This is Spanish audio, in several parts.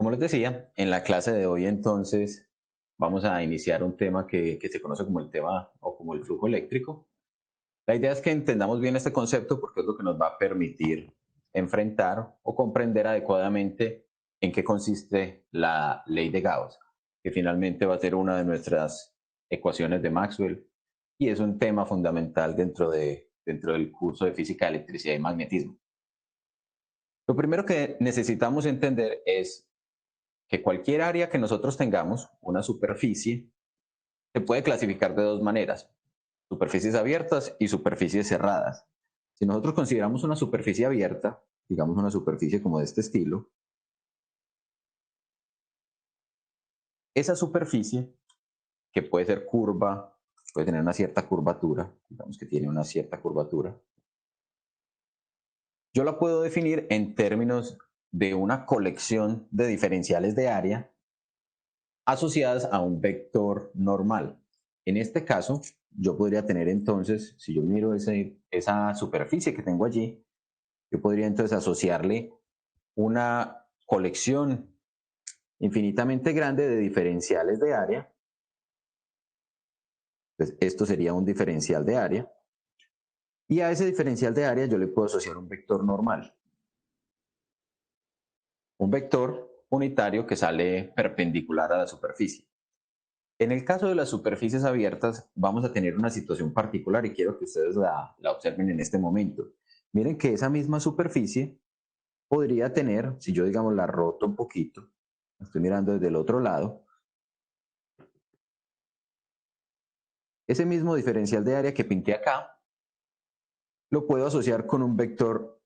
Como les decía, en la clase de hoy entonces vamos a iniciar un tema que se conoce como el tema o como el flujo eléctrico. La idea es que entendamos bien este concepto porque es lo que nos va a permitir enfrentar o comprender adecuadamente en qué consiste la ley de Gauss, que finalmente va a ser una de nuestras ecuaciones de Maxwell y es un tema fundamental dentro del curso de física, electricidad y magnetismo. Lo primero que necesitamos entender es que cualquier área que nosotros tengamos, una superficie, se puede clasificar de dos maneras: superficies abiertas y superficies cerradas. Si nosotros consideramos una superficie abierta, digamos una superficie como de este estilo, esa superficie, que puede ser curva, puede tener una cierta curvatura, digamos que tiene una cierta curvatura, yo la puedo definir en términos de una colección de diferenciales de área asociadas a un vector normal. En este caso, yo podría tener entonces, si yo miro esa superficie que tengo allí, yo podría entonces asociarle una colección infinitamente grande de diferenciales de área. Entonces, esto sería un diferencial de área. Y a ese diferencial de área yo le puedo asociar un vector normal. Un vector unitario que sale perpendicular a la superficie. En el caso de las superficies abiertas, vamos a tener una situación particular y quiero que ustedes la observen en este momento. Miren que esa misma superficie podría tener, si yo digamos la roto un poquito, estoy mirando desde el otro lado, ese mismo diferencial de área que pinté acá, lo puedo asociar con un vector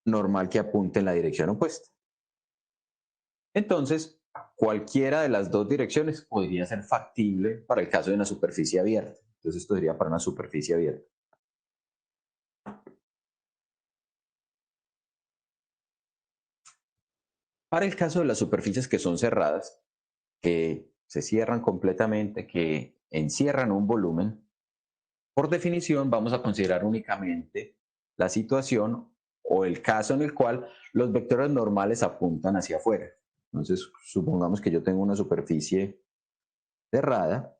normal que apunte en la dirección opuesta. Entonces, cualquiera de las dos direcciones podría ser factible para el caso de una superficie abierta. Entonces, esto sería para una superficie abierta. Para el caso de las superficies que son cerradas, que se cierran completamente, que encierran un volumen, por definición vamos a considerar únicamente la situación o el caso en el cual los vectores normales apuntan hacia afuera. Entonces, supongamos que yo tengo una superficie cerrada.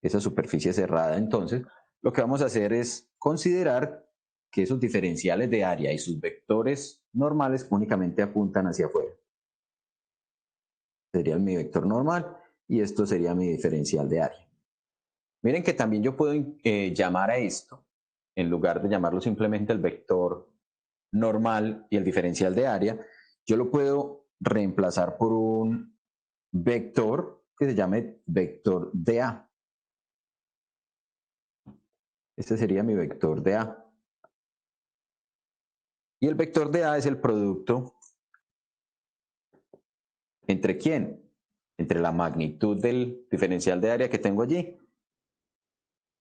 Esa superficie cerrada, entonces, lo que vamos a hacer es considerar que esos diferenciales de área y sus vectores normales únicamente apuntan hacia afuera. Sería mi vector normal y esto sería mi diferencial de área. Miren que también yo puedo llamar a esto, en lugar de llamarlo simplemente el vector normal y el diferencial de área, yo lo puedo reemplazar por un vector que se llame vector de A. Este sería mi vector de A. Y el vector de A es el producto entre quién, entre la magnitud del diferencial de área que tengo allí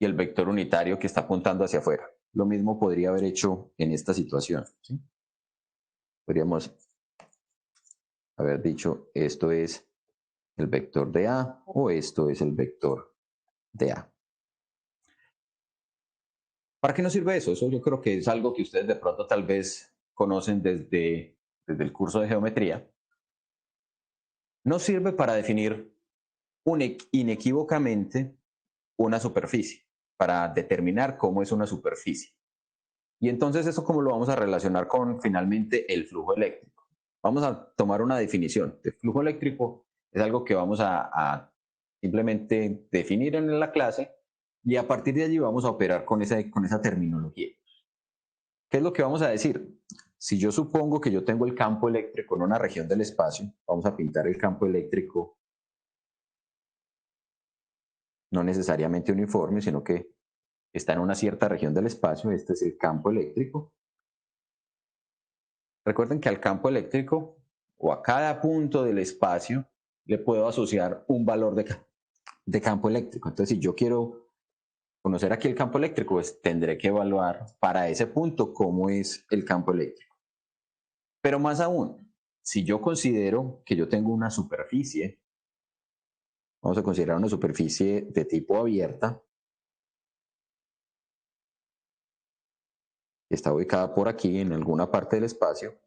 y el vector unitario que está apuntando hacia afuera. Lo mismo podría haber hecho en esta situación, ¿sí? Podríamos haber dicho esto es el vector de A o esto es el vector de A. ¿Para qué nos sirve eso? Eso yo creo que es algo que ustedes de pronto tal vez conocen desde el curso de geometría. Nos sirve para definir inequívocamente una superficie, para determinar cómo es una superficie. Y entonces eso cómo lo vamos a relacionar con finalmente el flujo eléctrico. Vamos a tomar una definición. El flujo eléctrico es algo que vamos a simplemente definir en la clase y a partir de allí vamos a operar con esa terminología. ¿Qué es lo que vamos a decir? Si yo supongo que yo tengo el campo eléctrico en una región del espacio, vamos a pintar el campo eléctrico no necesariamente uniforme, sino que está en una cierta región del espacio. Este es el campo eléctrico. Recuerden que al campo eléctrico o a cada punto del espacio le puedo asociar un valor de campo eléctrico. Entonces, si yo quiero conocer aquí el campo eléctrico, pues tendré que evaluar para ese punto cómo es el campo eléctrico. Pero más aún, si yo considero que yo tengo una superficie, vamos a considerar una superficie de tipo abierta, que está ubicada por aquí en alguna parte del espacio,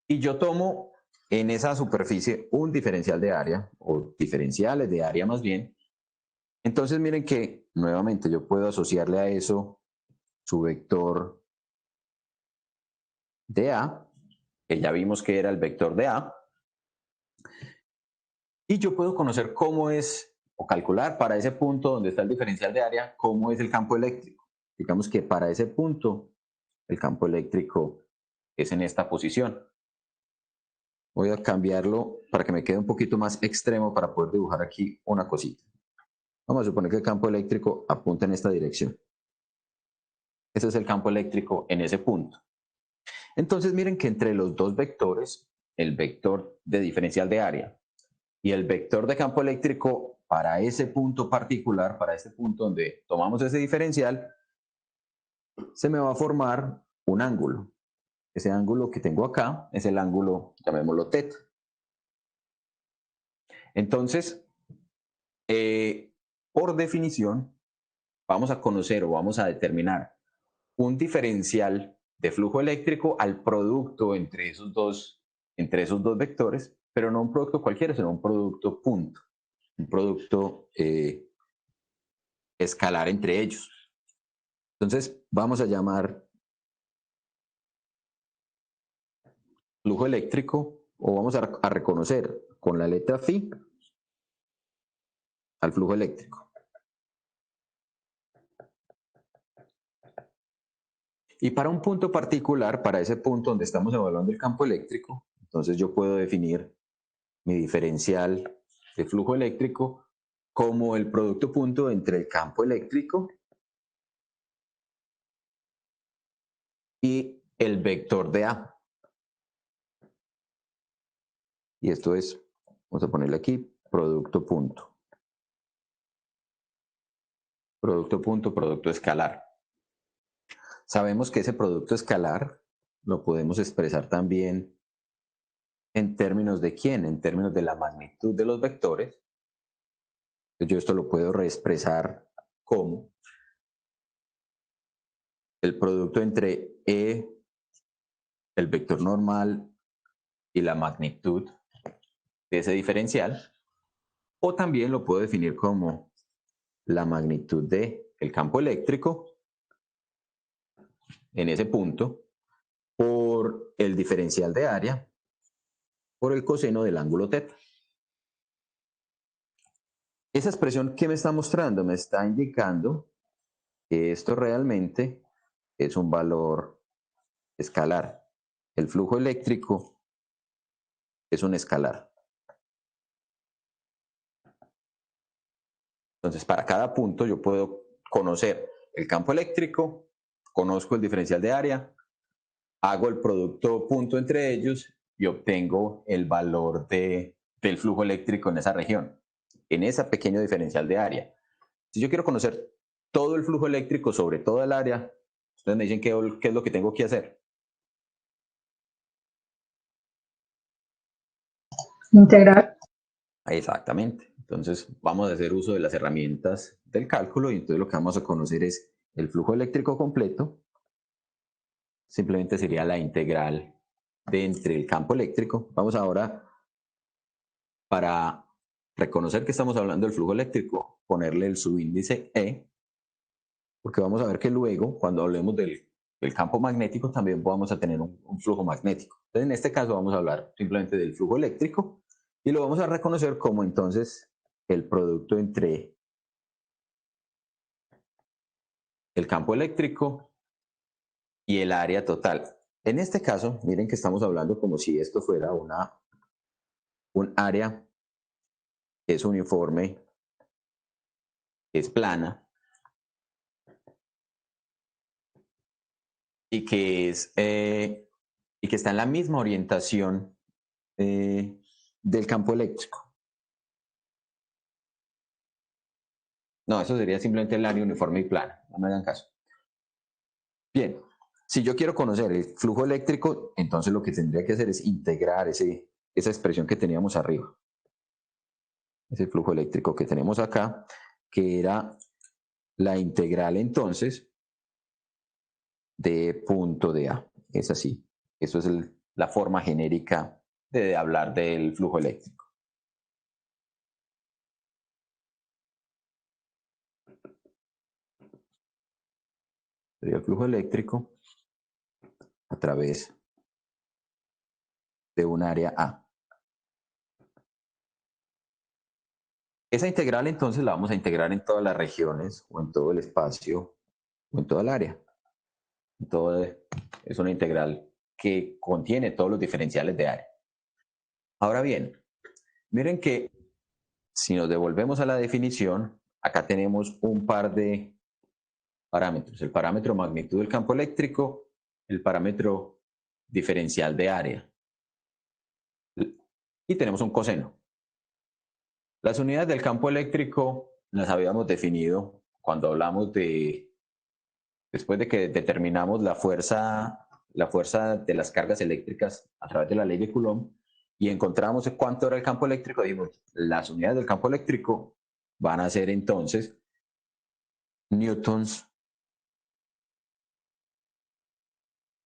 Y yo tomo en esa superficie un diferencial de área, o diferenciales de área más bien. Entonces miren que nuevamente yo puedo asociarle a eso su vector de A, que ya vimos que era el vector de A, y yo puedo conocer cómo es, o calcular para ese punto donde está el diferencial de área, cómo es el campo eléctrico. Digamos que para ese punto el campo eléctrico es en esta posición. Voy a cambiarlo para que me quede un poquito más extremo para poder dibujar aquí una cosita. Vamos a suponer que el campo eléctrico apunta en esta dirección. Ese es el campo eléctrico en ese punto. Entonces miren que entre los dos vectores, el vector de diferencial de área y el vector de campo eléctrico para ese punto particular, para ese punto donde tomamos ese diferencial, se me va a formar un ángulo. Ese ángulo que tengo acá es el ángulo, llamémoslo θ. Entonces, por definición, vamos a conocer o vamos a determinar un diferencial de flujo eléctrico al producto entre esos dos vectores, pero no un producto cualquiera, sino un producto punto, un producto escalar entre ellos. Entonces, vamos a llamar flujo eléctrico o vamos a reconocer con la letra phi al flujo eléctrico. Y para un punto particular, para ese punto donde estamos evaluando el campo eléctrico, entonces yo puedo definir mi diferencial de flujo eléctrico como el producto punto entre el campo eléctrico y el vector de A. Y esto es, vamos a ponerle aquí, producto punto. Producto punto, producto escalar. Sabemos que ese producto escalar lo podemos expresar también en términos de quién, en términos de la magnitud de los vectores. Yo esto lo puedo reexpresar como el producto entre E, el vector normal y la magnitud de ese diferencial, o también lo puedo definir como la magnitud del campo eléctrico en ese punto por el diferencial de área por el coseno del ángulo θ. Esa expresión, ¿qué me está mostrando? Me está indicando que esto realmente es un valor escalar. El flujo eléctrico es un escalar. Entonces, para cada punto yo puedo conocer el campo eléctrico, conozco el diferencial de área, hago el producto punto entre ellos y obtengo el valor del flujo eléctrico en esa región, en ese pequeño diferencial de área. Si yo quiero conocer todo el flujo eléctrico sobre toda el área, ustedes me dicen qué es lo que tengo que hacer. Integrar. Exactamente. Entonces vamos a hacer uso de las herramientas del cálculo y entonces lo que vamos a conocer es el flujo eléctrico completo. Simplemente sería la integral de entre el campo eléctrico. Vamos ahora, para reconocer que estamos hablando del flujo eléctrico, ponerle el subíndice E, porque vamos a ver que luego, cuando hablemos del campo magnético, también vamos a tener un flujo magnético. Entonces, en este caso vamos a hablar simplemente del flujo eléctrico y lo vamos a reconocer como entonces el producto entre el campo eléctrico y el área total. En este caso, miren que estamos hablando como si esto fuera un área que es uniforme, es plana y y que está en la misma orientación del campo eléctrico. No, eso sería simplemente el área uniforme y plana, no me hagan caso. Bien, si yo quiero conocer el flujo eléctrico, entonces lo que tendría que hacer es integrar esa expresión que teníamos arriba. Ese flujo eléctrico que tenemos acá, que era la integral entonces de punto de A. Es así. Eso es la forma genérica de hablar del flujo eléctrico. Sería el flujo eléctrico a través de un área A. Esa integral entonces la vamos a integrar en todas las regiones o en todo el espacio o en toda el área. Es una integral que contiene todos los diferenciales de área. Ahora bien, miren que si nos devolvemos a la definición, acá tenemos un par de parámetros. El parámetro magnitud del campo eléctrico, el parámetro diferencial de área. Y tenemos un coseno. Las unidades del campo eléctrico las habíamos definido cuando hablamos después de que determinamos la fuerza de las cargas eléctricas a través de la ley de Coulomb y encontramos cuánto era el campo eléctrico, dijimos, las unidades del campo eléctrico van a ser entonces newtons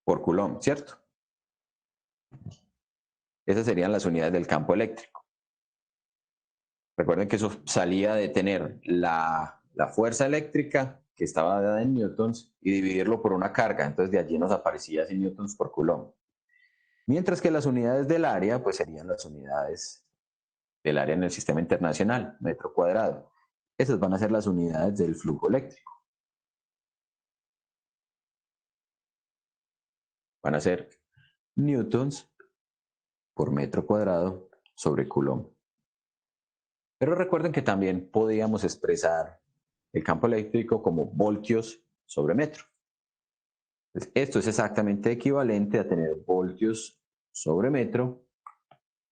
por Coulomb, ¿cierto? Esas serían las unidades del campo eléctrico. Recuerden que eso salía de tener la fuerza eléctrica que estaba dada en newtons y dividirlo por una carga. Entonces de allí nos aparecía así newtons por Coulomb. Mientras que las unidades del área, pues serían las unidades del área en el sistema internacional, metro cuadrado. Esas van a ser las unidades del flujo eléctrico. Van a ser newtons por metro cuadrado sobre Coulomb. Pero recuerden que también podíamos expresar el campo eléctrico como voltios sobre metro. Entonces, esto es exactamente equivalente a tener voltios sobre metro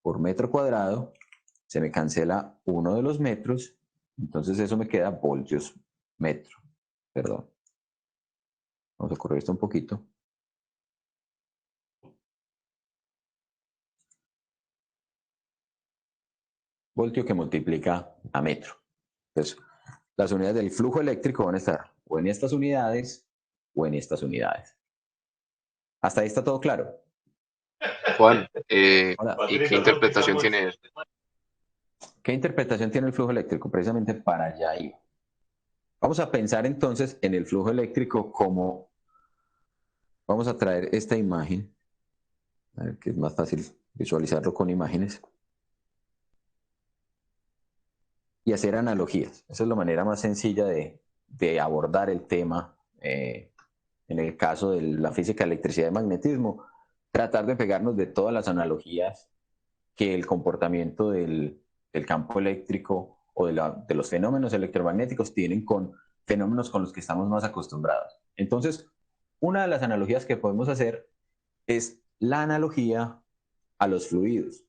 por metro cuadrado. Se me cancela uno de los metros, entonces eso me queda voltios metro. Perdón. Vamos a correr esto un poquito. Voltio que multiplica a metro. Entonces, las unidades del flujo eléctrico van a estar o en estas unidades o en estas unidades. ¿Hasta ahí está todo claro? Juan, ¿y qué interpretación tiene eso? ¿Qué interpretación tiene el flujo eléctrico? Precisamente para allá iba. Vamos a pensar entonces en el flujo eléctrico como... Vamos a traer esta imagen, a ver que es más fácil visualizarlo con imágenes. Y hacer analogías. Esa es la manera más sencilla de abordar el tema. En el caso de la física, electricidad y magnetismo, tratar de pegarnos de todas las analogías que el comportamiento del campo eléctrico o de los fenómenos electromagnéticos tienen con fenómenos con los que estamos más acostumbrados. Entonces, una de las analogías que podemos hacer es la analogía a los fluidos.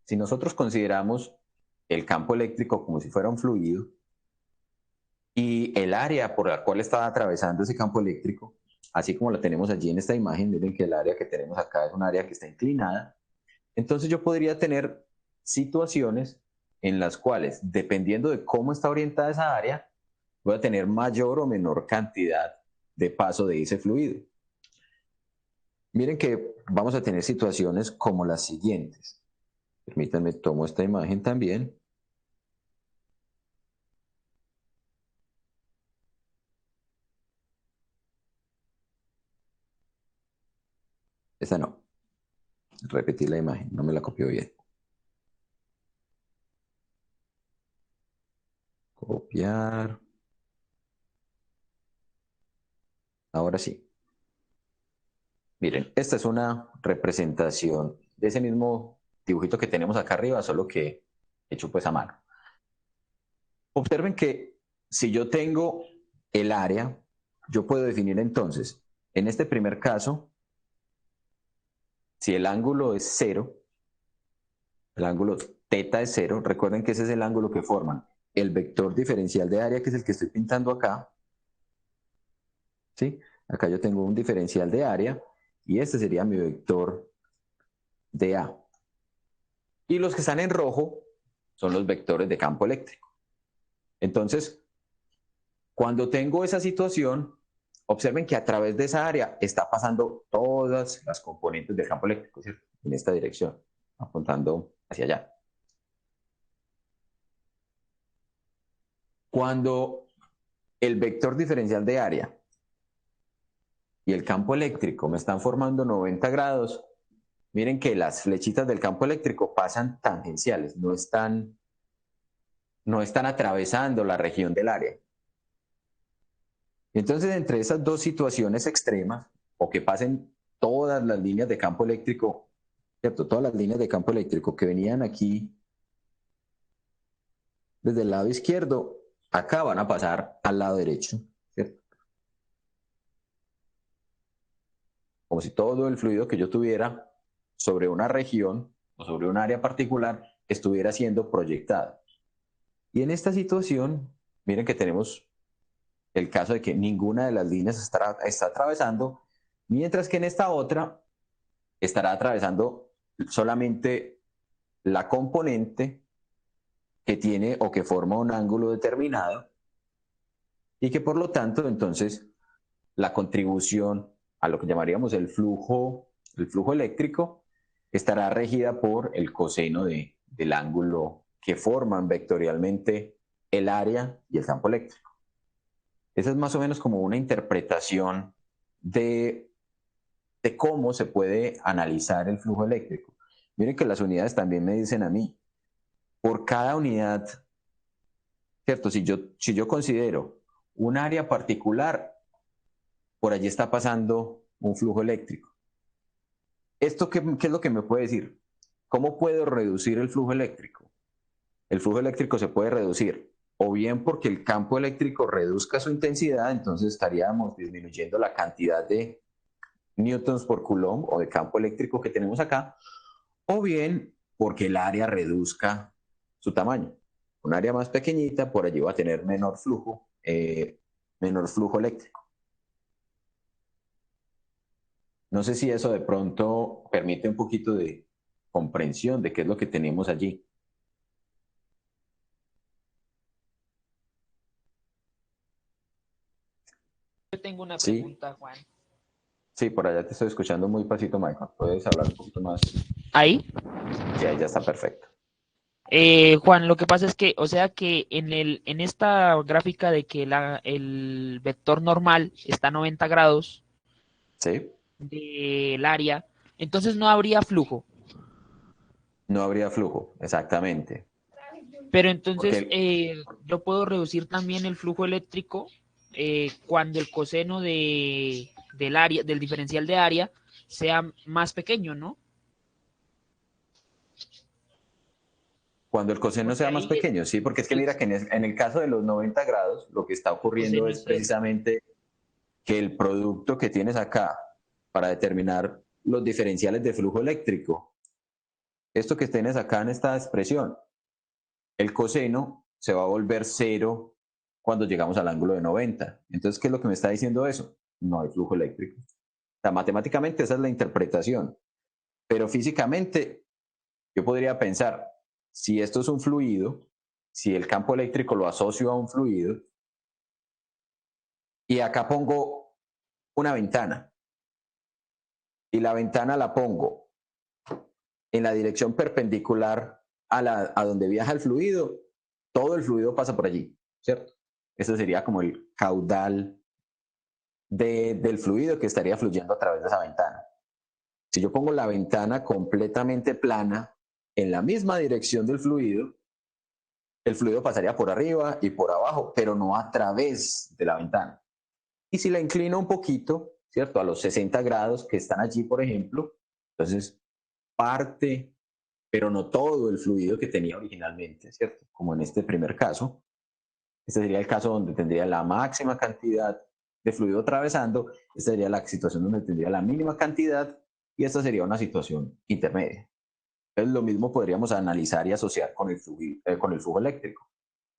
Si nosotros consideramos el campo eléctrico como si fuera un fluido y el área por la cual está atravesando ese campo eléctrico, así como la tenemos allí en esta imagen, miren que el área que tenemos acá es un área que está inclinada, entonces yo podría tener situaciones en las cuales, dependiendo de cómo está orientada esa área, voy a tener mayor o menor cantidad de paso de ese fluido. Miren que vamos a tener situaciones como las siguientes. Permítanme, tomo esta imagen también. Esta no. Repetí la imagen, no me la copió bien. Copiar. Ahora sí. Miren, esta es una representación de ese mismo dibujito que tenemos acá arriba, solo que hecho pues a mano. Observen que si yo tengo el área, yo puedo definir entonces, en este primer caso, si el ángulo es 0, el ángulo θ es 0, recuerden que ese es el ángulo que forman el vector diferencial de área, que es el que estoy pintando acá. ¿Sí? Acá yo tengo un diferencial de área y este sería mi vector de A. Y los que están en rojo son los vectores de campo eléctrico. Entonces, cuando tengo esa situación, observen que a través de esa área está pasando todas las componentes del campo eléctrico, ¿cierto? En esta dirección, apuntando hacia allá. Cuando el vector diferencial de área y el campo eléctrico me están formando 90 grados, miren que las flechitas del campo eléctrico pasan tangenciales, no están atravesando la región del área. Entonces, entre esas dos situaciones extremas, o que pasen todas las líneas de campo eléctrico, ¿cierto? Todas las líneas de campo eléctrico que venían aquí desde el lado izquierdo, acá van a pasar al lado derecho, ¿cierto? Como si todo el fluido que yo tuviera sobre una región o sobre un área particular estuviera siendo proyectado. Y en esta situación, miren que tenemos el caso de que ninguna de las líneas está atravesando, mientras que en esta otra estará atravesando solamente la componente que tiene o que forma un ángulo determinado y que por lo tanto entonces la contribución a lo que llamaríamos el flujo eléctrico estará regida por el coseno del ángulo que forman vectorialmente el área y el campo eléctrico. Esa es más o menos como una interpretación de cómo se puede analizar el flujo eléctrico. Miren que las unidades también me dicen a mí, por cada unidad, ¿cierto? Si yo considero un área particular, por allí está pasando un flujo eléctrico. ¿Esto qué es lo que me puede decir? ¿Cómo puedo reducir el flujo eléctrico? El flujo eléctrico se puede reducir o bien porque el campo eléctrico reduzca su intensidad, entonces estaríamos disminuyendo la cantidad de newtons por coulomb o de campo eléctrico que tenemos acá, o bien porque el área reduzca su tamaño. Un área más pequeñita, por allí va a tener menor flujo eléctrico. No sé si eso de pronto permite un poquito de comprensión de qué es lo que tenemos allí. Yo tengo una pregunta, Juan. Sí, por allá te estoy escuchando muy pasito, Michael. ¿Puedes hablar un poquito más? ¿Ahí? Sí, ahí ya está perfecto. Juan, lo que pasa es que, o sea que en esta gráfica de que el vector normal está a 90 grados Sí. del área, entonces no habría flujo. No habría flujo, exactamente. Pero entonces Porque yo puedo reducir también el flujo eléctrico cuando el coseno del área, del diferencial de área, sea más pequeño, ¿no? cuando el coseno Porque sea más ahí pequeño, sí, porque es que mira que en el caso de los 90 grados, lo que está el ocurriendo coseno es es cero. precisamente que el producto que tienes acá para determinar los diferenciales de flujo eléctrico, esto que tienes acá en esta expresión, el coseno se va a volver cero cuando llegamos al ángulo de 90. Entonces, ¿qué es lo que me está diciendo eso? No hay flujo eléctrico. O sea, matemáticamente esa es la interpretación, pero físicamente yo podría pensar, si esto es un fluido, si el campo eléctrico lo asocio a un fluido, y acá pongo una ventana, y la ventana la pongo en la dirección perpendicular a donde viaja el fluido, todo el fluido pasa por allí, ¿cierto? Ese sería como el caudal del fluido que estaría fluyendo a través de esa ventana. Si yo pongo la ventana completamente plana en la misma dirección del fluido, el fluido pasaría por arriba y por abajo, pero no a través de la ventana. Y si la inclino un poquito, ¿cierto? A los 60 grados que están allí, por ejemplo, entonces parte, pero no todo el fluido que tenía originalmente, ¿cierto? Como en este primer caso. Este sería el caso donde tendría la máxima cantidad de fluido atravesando. Esta sería la situación donde tendría la mínima cantidad y esta sería una situación intermedia. Entonces, lo mismo podríamos analizar y asociar con con el flujo eléctrico.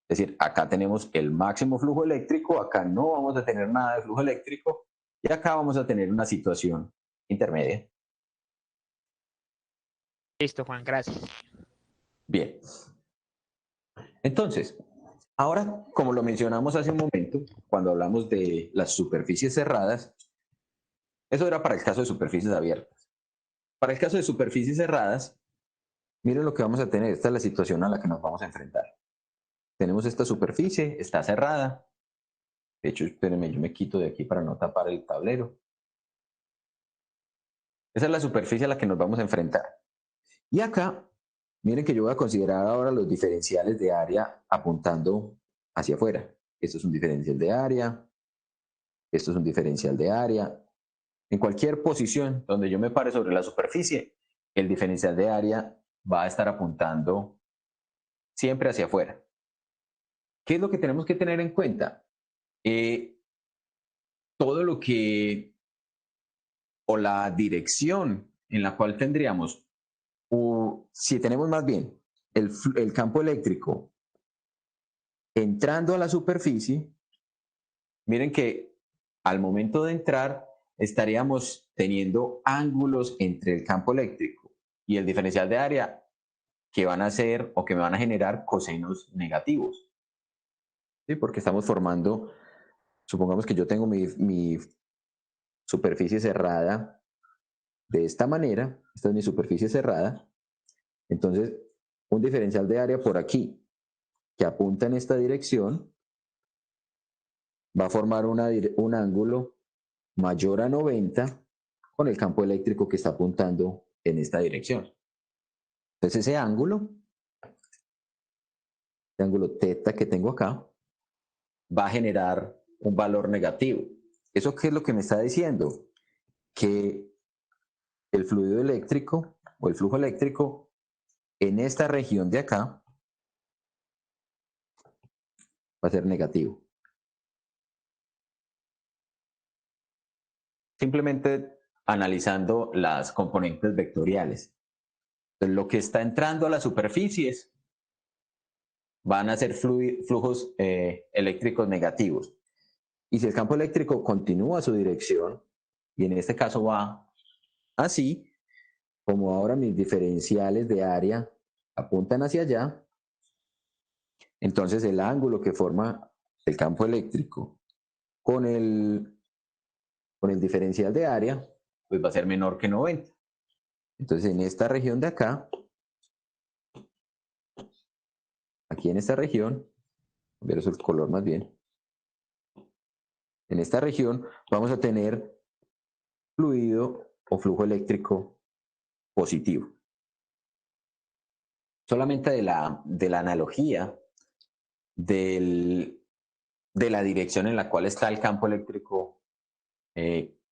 Es decir, acá tenemos el máximo flujo eléctrico, acá no vamos a tener nada de flujo eléctrico y acá vamos a tener una situación intermedia. Listo, Juan, gracias. Bien. Entonces, Ahora, como lo mencionamos hace un momento, cuando hablamos de las superficies cerradas, eso era para el caso de superficies abiertas. Para el caso de superficies cerradas, miren lo que vamos a tener. Esta es la situación a la que nos vamos a enfrentar. Tenemos esta superficie, está cerrada. De hecho, espérenme, yo me quito de aquí para no tapar el tablero. Esa es la superficie a la que nos vamos a enfrentar. Y acá, miren que yo voy a considerar ahora los diferenciales de área apuntando hacia afuera. Esto es un diferencial de área. Esto es un diferencial de área. En cualquier posición donde yo me pare sobre la superficie, el diferencial de área va a estar apuntando siempre hacia afuera. ¿Qué es lo que tenemos que tener en cuenta? Todo lo que, o la dirección en la cual tendríamos, o si tenemos más bien el campo eléctrico entrando a la superficie, miren que al momento de entrar estaríamos teniendo ángulos entre el campo eléctrico y el diferencial de área que van a ser o que me van a generar cosenos negativos. ¿Sí? Porque estamos formando, supongamos que yo tengo mi superficie cerrada de esta manera, esta es mi superficie cerrada, entonces un diferencial de área por aquí que apunta en esta dirección va a formar un ángulo mayor a 90 con el campo eléctrico que está apuntando en esta dirección. Entonces ese ángulo θ que tengo acá, va a generar un valor negativo. ¿Eso qué es lo que me está diciendo? Que el fluido eléctrico o el flujo eléctrico en esta región de acá va a ser negativo. Simplemente analizando las componentes vectoriales. Entonces, lo que está entrando a las superficies van a ser flujos eléctricos negativos. Y si el campo eléctrico continúa su dirección, y en este caso va así, como ahora mis diferenciales de área apuntan hacia allá, entonces el ángulo que forma el campo eléctrico con el diferencial de área, pues va a ser menor que 90. Entonces en esta región de acá, aquí en esta región, ver eso el color más bien, en esta región vamos a tener fluido o flujo eléctrico positivo. Solamente de la analogía de la dirección en la cual está el campo eléctrico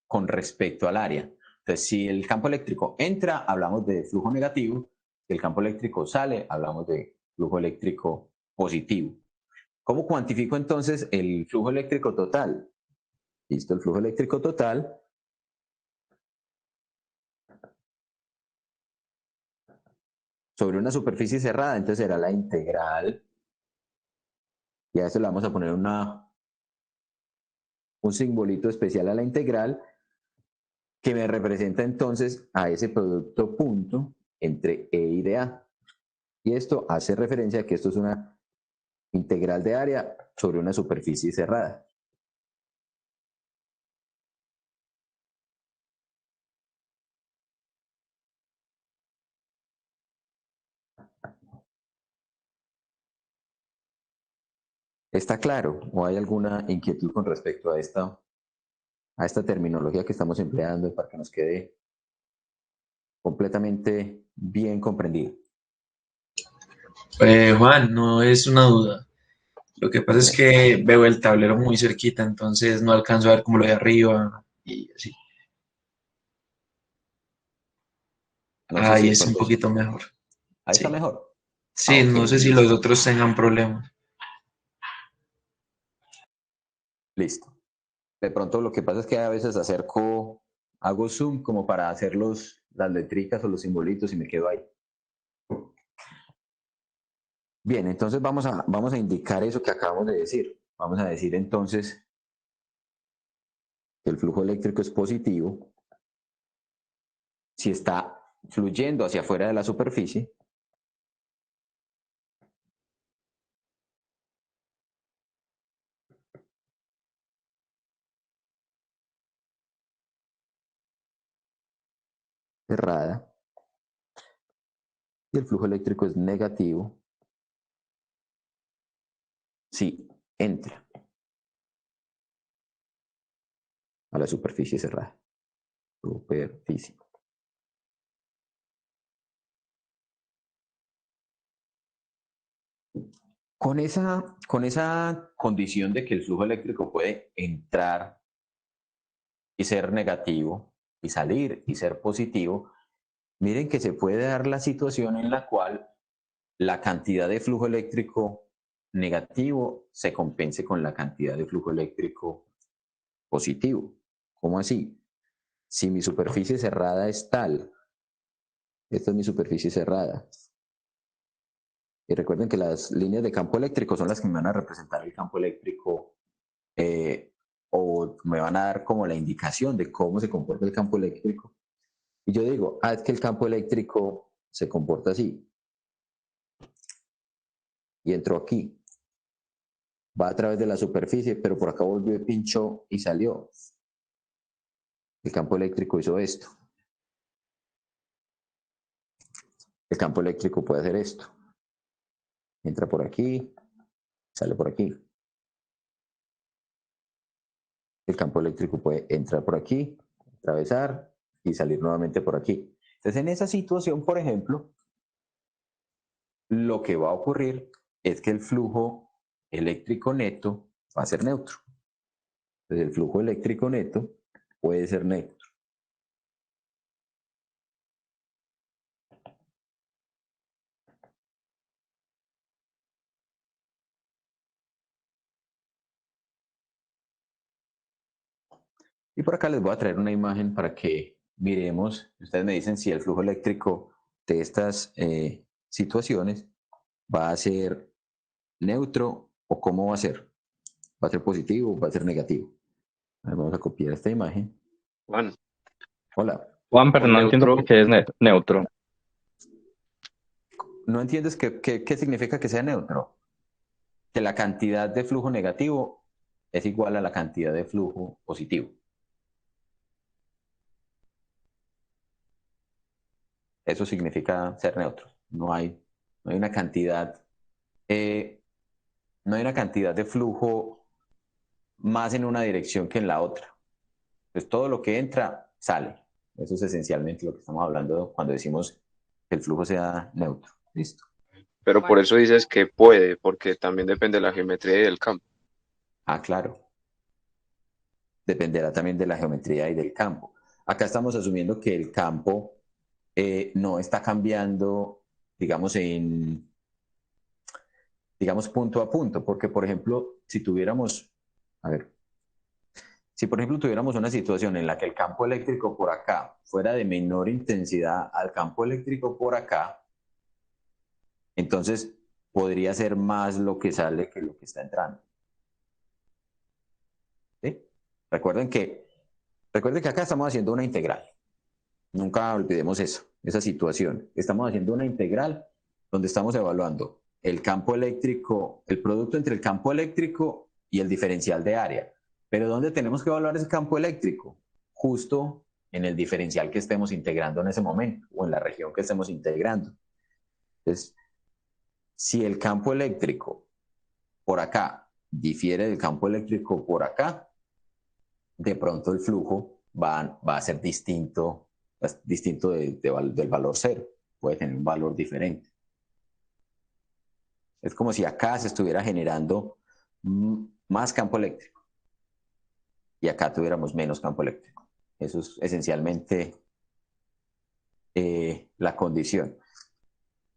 con respecto al área. Entonces, si el campo eléctrico entra, hablamos de flujo negativo. Si el campo eléctrico sale, hablamos de flujo eléctrico positivo. ¿Cómo cuantifico entonces el flujo eléctrico total? Listo, el flujo eléctrico total sobre una superficie cerrada, entonces será la integral. Y a eso le vamos a poner un simbolito especial a la integral que me representa entonces a ese producto punto entre E y DA. Y esto hace referencia a que esto es una integral de área sobre una superficie cerrada. ¿Está claro? ¿O hay alguna inquietud con respecto a esta terminología que estamos empleando para que nos quede completamente bien comprendido? Juan, no es una duda. Lo que pasa es que veo el tablero muy cerquita, entonces no alcanzo a ver como lo de arriba y así. No sé si Ahí de es un pronto... poquito mejor. Ahí está Sí. mejor. Sí, Ok, no sé si los listo. otros tengan problemas. Listo. De pronto lo que pasa es que a veces hago zoom como para hacer las letricas o los simbolitos y me quedo ahí. Bien, entonces vamos a indicar eso que acabamos de decir. Vamos a decir entonces que el flujo eléctrico es positivo si está fluyendo hacia afuera de la superficie cerrada y el flujo eléctrico es negativo si entra a la superficie cerrada. Superficie. Con esa condición de que el flujo eléctrico puede entrar y ser negativo y salir y ser positivo, miren que se puede dar la situación en la cual la cantidad de flujo eléctrico negativo se compense con la cantidad de flujo eléctrico positivo. ¿Cómo así? Si mi superficie cerrada es tal, esta es mi superficie cerrada, y recuerden que las líneas de campo eléctrico son las que me van a representar el campo eléctrico o me van a dar como la indicación de cómo se comporta el campo eléctrico. Y yo digo, es que el campo eléctrico se comporta así. Y entró aquí. Va a través de la superficie, pero por acá volvió y pinchó y salió. El campo eléctrico hizo esto. El campo eléctrico puede hacer esto. Entra por aquí, sale por aquí. El campo eléctrico puede entrar por aquí, atravesar y salir nuevamente por aquí. Entonces, en esa situación, por ejemplo, lo que va a ocurrir es que el flujo eléctrico neto va a ser neutro. Entonces, el flujo eléctrico neto puede ser neutro. Y por acá les voy a traer una imagen para que miremos. Ustedes me dicen si el flujo eléctrico de estas situaciones va a ser neutro o cómo va a ser. ¿Va a ser positivo o va a ser negativo? Vamos a copiar esta imagen. Juan, Hola. Juan, pero no entiendo por qué es neutro. ¿No entiendes qué significa que sea neutro? Que la cantidad de flujo negativo es igual a la cantidad de flujo positivo. Eso significa ser neutro. No hay una cantidad, no hay una cantidad de flujo más en una dirección que en la otra. Pues todo lo que entra sale. Eso es esencialmente lo que estamos hablando cuando decimos que el flujo sea neutro. Listo. pero por eso dices que puede, porque también depende de la geometría y del campo. Ah, claro. Dependerá también de la geometría y del campo. Acá estamos asumiendo que el campo no está cambiando, digamos, digamos, punto a punto, porque, por ejemplo, si tuviéramos, a ver, si por ejemplo tuviéramos una situación en la que el campo eléctrico por acá fuera de menor intensidad al campo eléctrico por acá, entonces podría ser más lo que sale que lo que está entrando. ¿Sí? Recuerden que acá estamos haciendo una integral. Nunca olvidemos eso, esa situación. Estamos haciendo una integral donde estamos evaluando el campo eléctrico, el producto entre el campo eléctrico y el diferencial de área. Pero ¿dónde tenemos que evaluar ese campo eléctrico? Justo en el diferencial que estemos integrando en ese momento o en la región que estemos integrando. Entonces, si el campo eléctrico por acá difiere del campo eléctrico por acá, de pronto el flujo va a ser distinto del valor cero. Puede tener un valor diferente. Es como si acá se estuviera generando más campo eléctrico y acá tuviéramos menos campo eléctrico. Eso es esencialmente la condición.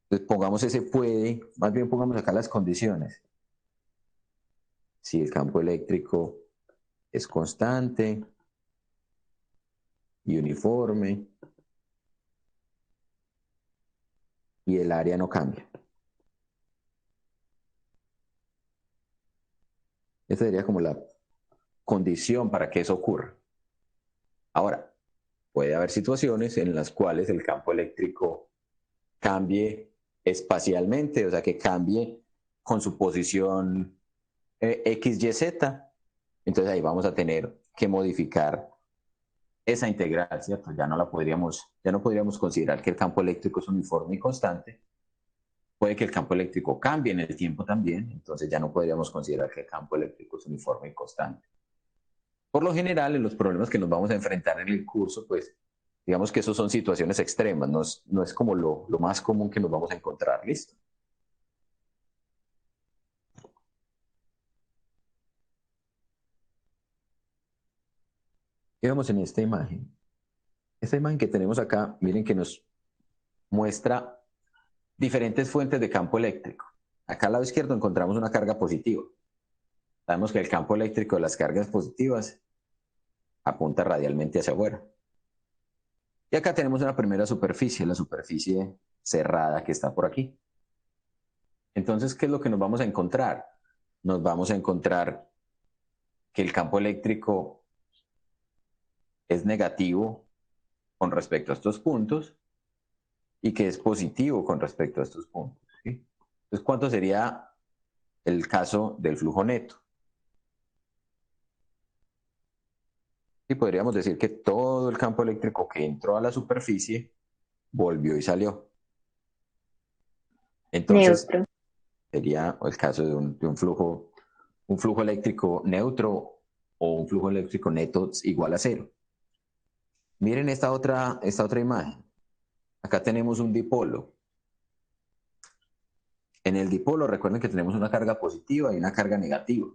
Entonces pongamos ese puede, más bien pongamos acá las condiciones. Si el campo eléctrico es constante y uniforme y el área no cambia. Esta sería como la condición para que eso ocurra. Ahora, puede haber situaciones en las cuales el campo eléctrico cambie espacialmente, o sea, que cambie con su posición X, Y, Z. Entonces ahí vamos a tener que modificar esa integral, ¿cierto? Ya no podríamos considerar que el campo eléctrico es uniforme y constante. Puede que el campo eléctrico cambie en el tiempo también, entonces ya no podríamos considerar que el campo eléctrico es uniforme y constante. Por lo general, en los problemas que nos vamos a enfrentar en el curso, pues digamos que esos son situaciones extremas, no es como lo más común que nos vamos a encontrar, ¿listo? ¿Qué vemos en esta imagen? Esta imagen que tenemos acá, miren que nos muestra diferentes fuentes de campo eléctrico. Acá al lado izquierdo encontramos una carga positiva. Sabemos que el campo eléctrico de las cargas positivas apunta radialmente hacia afuera. Y acá tenemos una primera superficie, la superficie cerrada que está por aquí. Entonces, ¿qué es lo que nos vamos a encontrar? Nos vamos a encontrar que el campo eléctrico es negativo con respecto a estos puntos y que es positivo con respecto a estos puntos, ¿sí? Entonces, ¿cuánto sería el caso del flujo neto? Y podríamos decir que todo el campo eléctrico que entró a la superficie volvió y salió. Entonces, Neutro. sería el caso de un flujo eléctrico neutro o un flujo eléctrico neto igual a cero. Miren esta otra imagen. Acá tenemos un dipolo. En el dipolo recuerden que tenemos una carga positiva y una carga negativa.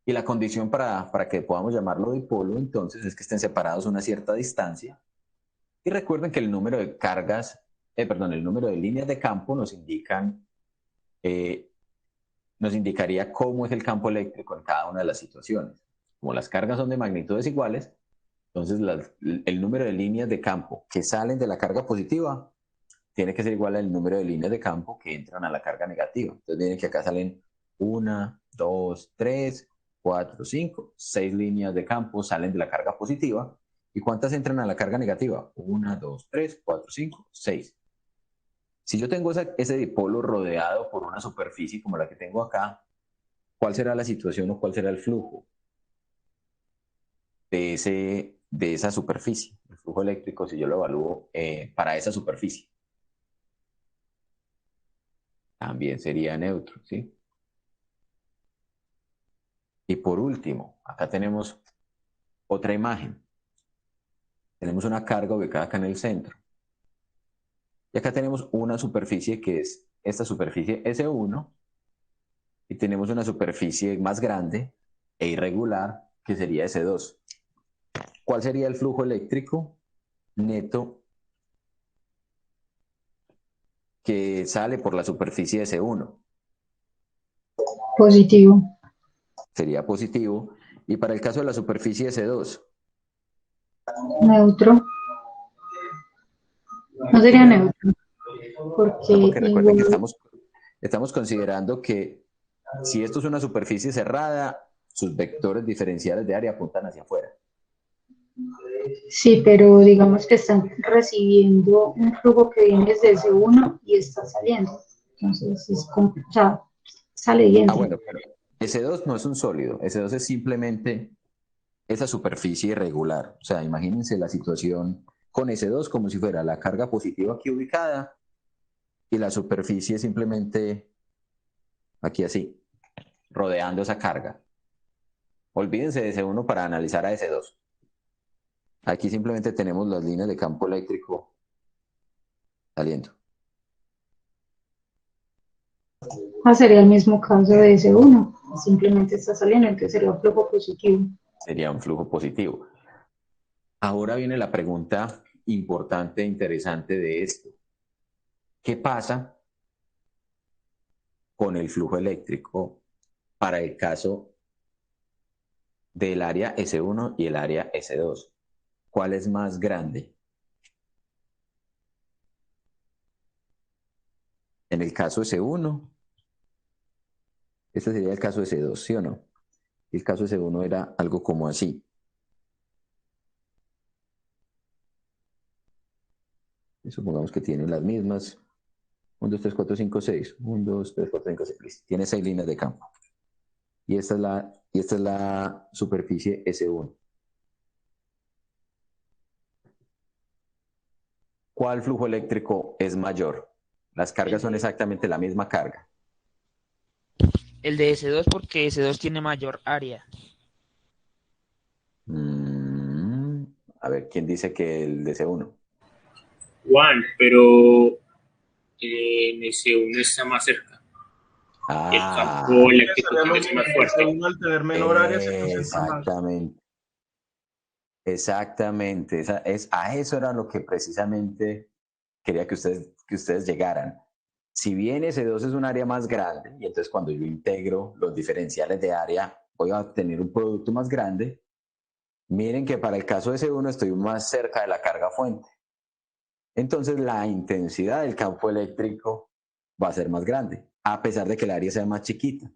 Y la condición para que podamos llamarlo dipolo entonces es que estén separados a una cierta distancia. Y recuerden que el número de cargas, el número de líneas de campo nos indicaría cómo es el campo eléctrico en cada una de las situaciones. Como las cargas son de magnitudes iguales, entonces el número de líneas de campo que salen de la carga positiva tiene que ser igual al número de líneas de campo que entran a la carga negativa. Entonces miren que acá salen 1, 2, 3, 4, 5, 6 líneas de campo salen de la carga positiva. ¿Y cuántas entran a la carga negativa? 1, 2, 3, 4, 5, 6. Si yo tengo ese dipolo rodeado por una superficie como la que tengo acá, ¿cuál será la situación o cuál será el flujo de esa superficie? El flujo eléctrico, si yo lo evalúo para esa superficie, también sería neutro, ¿sí? Y por último, acá tenemos otra imagen. Tenemos una carga ubicada acá en el centro. Y acá tenemos una superficie que es esta superficie S1 y tenemos una superficie más grande e irregular que sería S2. ¿Cuál sería el flujo eléctrico neto que sale por la superficie S1? Positivo. Sería positivo. Y para el caso de la superficie S2, Neutro. No sería neutro. Porque porque recuerden que igual, estamos considerando que si esto es una superficie cerrada, sus vectores diferenciales de área apuntan hacia afuera. sí, pero digamos que están recibiendo un flujo que viene desde ese uno y está saliendo. Entonces, o sea, sale bien. Ah, bueno, pero S2 no es un sólido. S2 es simplemente esa superficie irregular. O sea, imagínense la situación con S2 como si fuera la carga positiva aquí ubicada y la superficie simplemente aquí así, rodeando esa carga. Olvídense de S1 para analizar a S2. Aquí simplemente tenemos las líneas de campo eléctrico saliendo. Sería el mismo caso de ese uno. Simplemente está saliendo, entonces sería un flujo positivo. Sería un flujo positivo. Ahora viene la pregunta importante e interesante de esto. ¿Qué pasa con el flujo eléctrico para el caso del área S1 y el área S2? ¿Cuál es más grande? En el caso S1, este sería el caso S2, ¿sí o no? El caso S1 era algo como así. Y supongamos que tienen las mismas. 1, 2, 3, 4, 5, 6. 1, 2, 3, 4, 5, 6. Tiene 6 líneas de campo. Y esta es la superficie S1. ¿cuál flujo eléctrico es mayor? Las cargas son exactamente la misma carga. El de S2 porque S2 tiene mayor área. A ver, ¿quién dice que el de C1? Juan, pero en ese uno está más cerca. El campo eléctrico tiene que ser más fuerte. Uno al tener menor área se concentra más. Exactamente. Exactamente. A eso era lo que precisamente quería que ustedes llegaran. Si bien S2 es un área más grande, y entonces cuando yo integro los diferenciales de área, voy a obtener un producto más grande. Miren que para el caso de S1 estoy más cerca de la carga fuente. Entonces la intensidad del campo eléctrico va a ser más grande, a pesar de que el área sea más chiquita.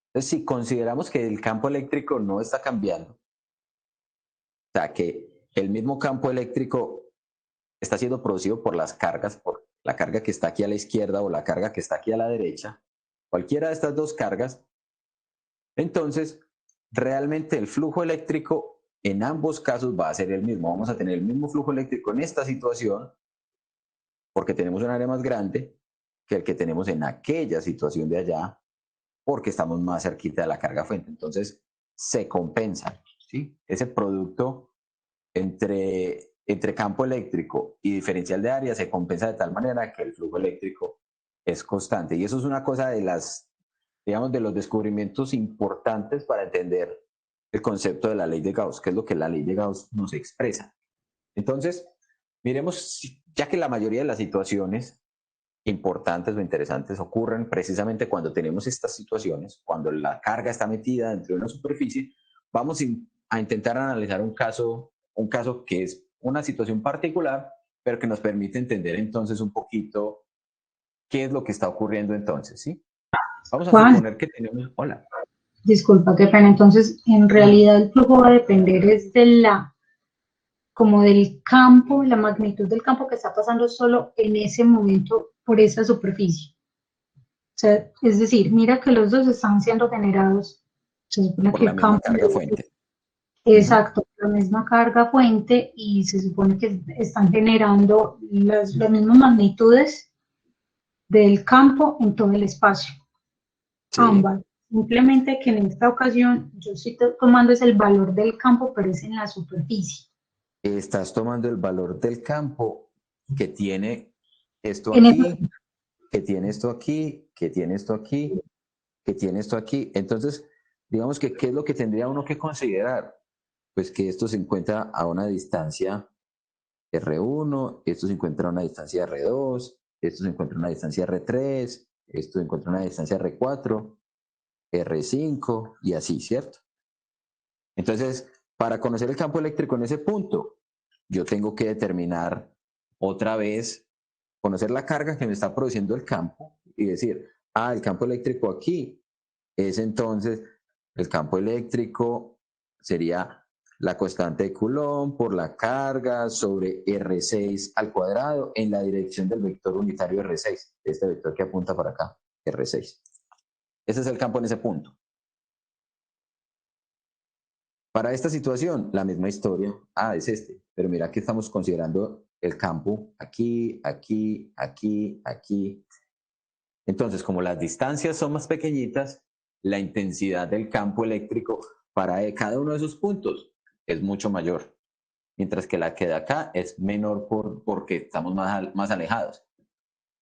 Entonces, si consideramos que el campo eléctrico no está cambiando, o sea, que el mismo campo eléctrico está siendo producido por las cargas, por la carga que está aquí a la izquierda o la carga que está aquí a la derecha, cualquiera de estas dos cargas, entonces realmente el flujo eléctrico en ambos casos va a ser el mismo. Vamos a tener el mismo flujo eléctrico en esta situación porque tenemos un área más grande que el que tenemos en aquella situación de allá porque estamos más cerquita de la carga fuente. Entonces se compensan, ¿sí? Ese producto entre campo eléctrico y diferencial de área se compensa de tal manera que el flujo eléctrico es constante. Y eso es una cosa de de los descubrimientos importantes para entender el concepto de la ley de Gauss, que es lo que la ley de Gauss nos expresa. Entonces, miremos, ya que la mayoría de las situaciones importantes o interesantes ocurren precisamente cuando tenemos estas situaciones, cuando la carga está metida dentro de una superficie, vamos a intentar analizar un caso que es una situación particular, pero que nos permite entender entonces un poquito qué es lo que está ocurriendo entonces, ¿sí? Vamos a suponer que tenemos... Hola. Disculpa, qué pena. Entonces, en realidad el flujo va a depender es como del campo, la magnitud del campo que está pasando solo en ese momento por esa superficie. O sea, es decir, mira que los dos están siendo generados, se supone por que la el misma campo... carga fuente. Exacto, la misma carga fuente y se supone que están generando las mismas magnitudes del campo en todo el espacio. Sí. Ambas. Simplemente que en esta ocasión yo estoy tomando es el valor del campo, pero es en la superficie. Estás tomando el valor del campo que tiene esto En aquí, el- que tiene esto aquí, que tiene esto aquí, que tiene esto aquí. Entonces, digamos que, ¿qué es lo que tendría uno que considerar? Pues que esto se encuentra a una distancia R1, esto se encuentra a una distancia R2, esto se encuentra a una distancia R3, esto se encuentra a una distancia R4, R5 y así, ¿cierto? Entonces, para conocer el campo eléctrico en ese punto, yo tengo que determinar otra vez, conocer la carga que me está produciendo el campo y decir, el campo eléctrico aquí es entonces, el campo eléctrico sería la constante de Coulomb por la carga sobre R6 al cuadrado en la dirección del vector unitario R6, este vector que apunta para acá, R6. Ese es el campo en ese punto. Para esta situación, la misma historia. Es este, pero mira que estamos considerando el campo aquí, aquí, aquí, aquí. Entonces, como las distancias son más pequeñitas, la intensidad del campo eléctrico para cada uno de esos puntos es mucho mayor, mientras que la que de acá es menor porque estamos más alejados.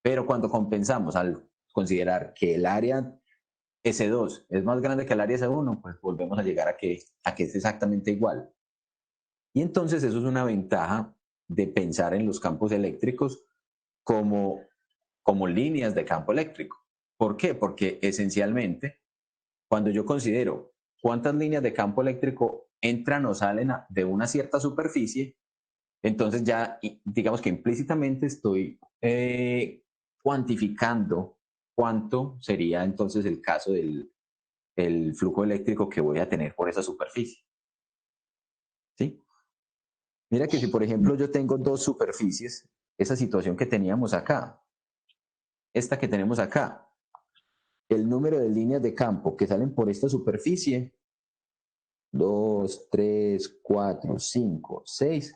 Pero cuando compensamos al considerar que el área S2 es más grande que el área S1, pues volvemos a llegar a que es exactamente igual. Y entonces eso es una ventaja de pensar en los campos eléctricos como líneas de campo eléctrico. ¿Por qué? Porque esencialmente, cuando yo considero cuántas líneas de campo eléctrico entran o salen de una cierta superficie, entonces ya digamos que implícitamente estoy cuantificando cuánto sería entonces el caso del flujo eléctrico que voy a tener por esa superficie. ¿Sí? Mira que si por ejemplo yo tengo dos superficies, esa situación que teníamos acá, esta que tenemos acá, el número de líneas de campo que salen por esta superficie, 2, 3, 4, 5, 6,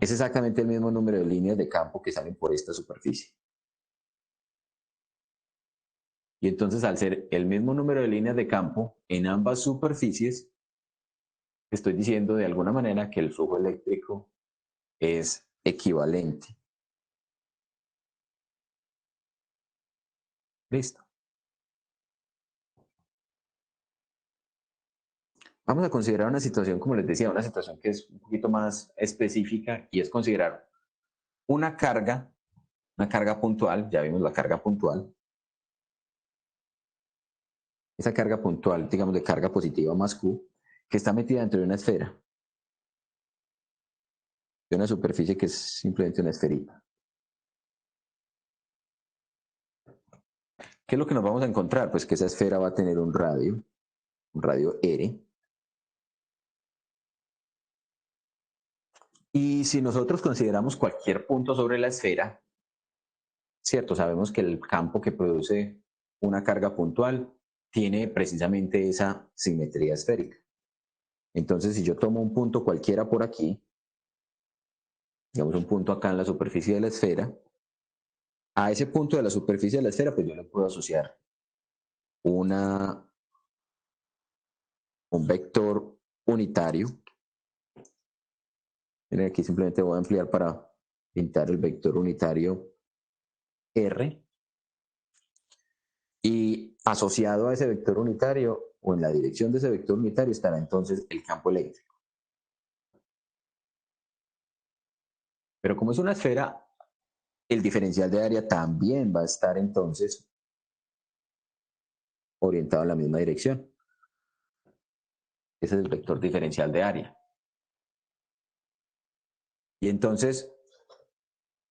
es exactamente el mismo número de líneas de campo que salen por esta superficie. Y entonces, al ser el mismo número de líneas de campo en ambas superficies, estoy diciendo de alguna manera que el flujo eléctrico es equivalente. Listo. Vamos a considerar una situación, como les decía, una situación que es un poquito más específica, y es considerar una carga puntual. Ya vimos la carga puntual. Esa carga puntual, digamos de carga positiva más Q, que está metida dentro de una esfera, de una superficie que es simplemente una esferita. ¿Qué es lo que nos vamos a encontrar? Pues que esa esfera va a tener un radio R. Y si nosotros consideramos cualquier punto sobre la esfera, cierto, sabemos que el campo que produce una carga puntual tiene precisamente esa simetría esférica. Entonces, si yo tomo un punto cualquiera por aquí, digamos un punto acá en la superficie de la esfera, a ese punto de la superficie de la esfera, pues yo le puedo asociar un vector unitario. Miren, aquí simplemente voy a ampliar para pintar el vector unitario R. Y asociado a ese vector unitario, o en la dirección de ese vector unitario, estará entonces el campo eléctrico. Pero como es una esfera, el diferencial de área también va a estar entonces orientado en la misma dirección. Ese es el vector diferencial de área. Y entonces,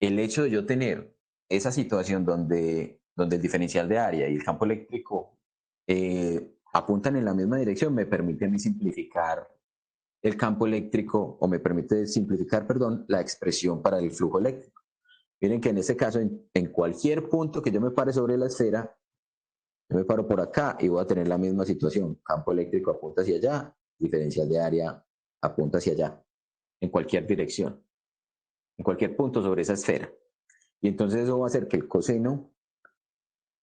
el hecho de yo tener esa situación donde el diferencial de área y el campo eléctrico apuntan en la misma dirección, me permite a mí simplificar el campo eléctrico, o me permite simplificar, perdón, la expresión para el flujo eléctrico. Miren que en este caso, en cualquier punto que yo me pare sobre la esfera, yo me paro por acá y voy a tener la misma situación. Campo eléctrico apunta hacia allá, diferencial de área apunta hacia allá, en cualquier dirección, en cualquier punto sobre esa esfera. Y entonces eso va a hacer que el coseno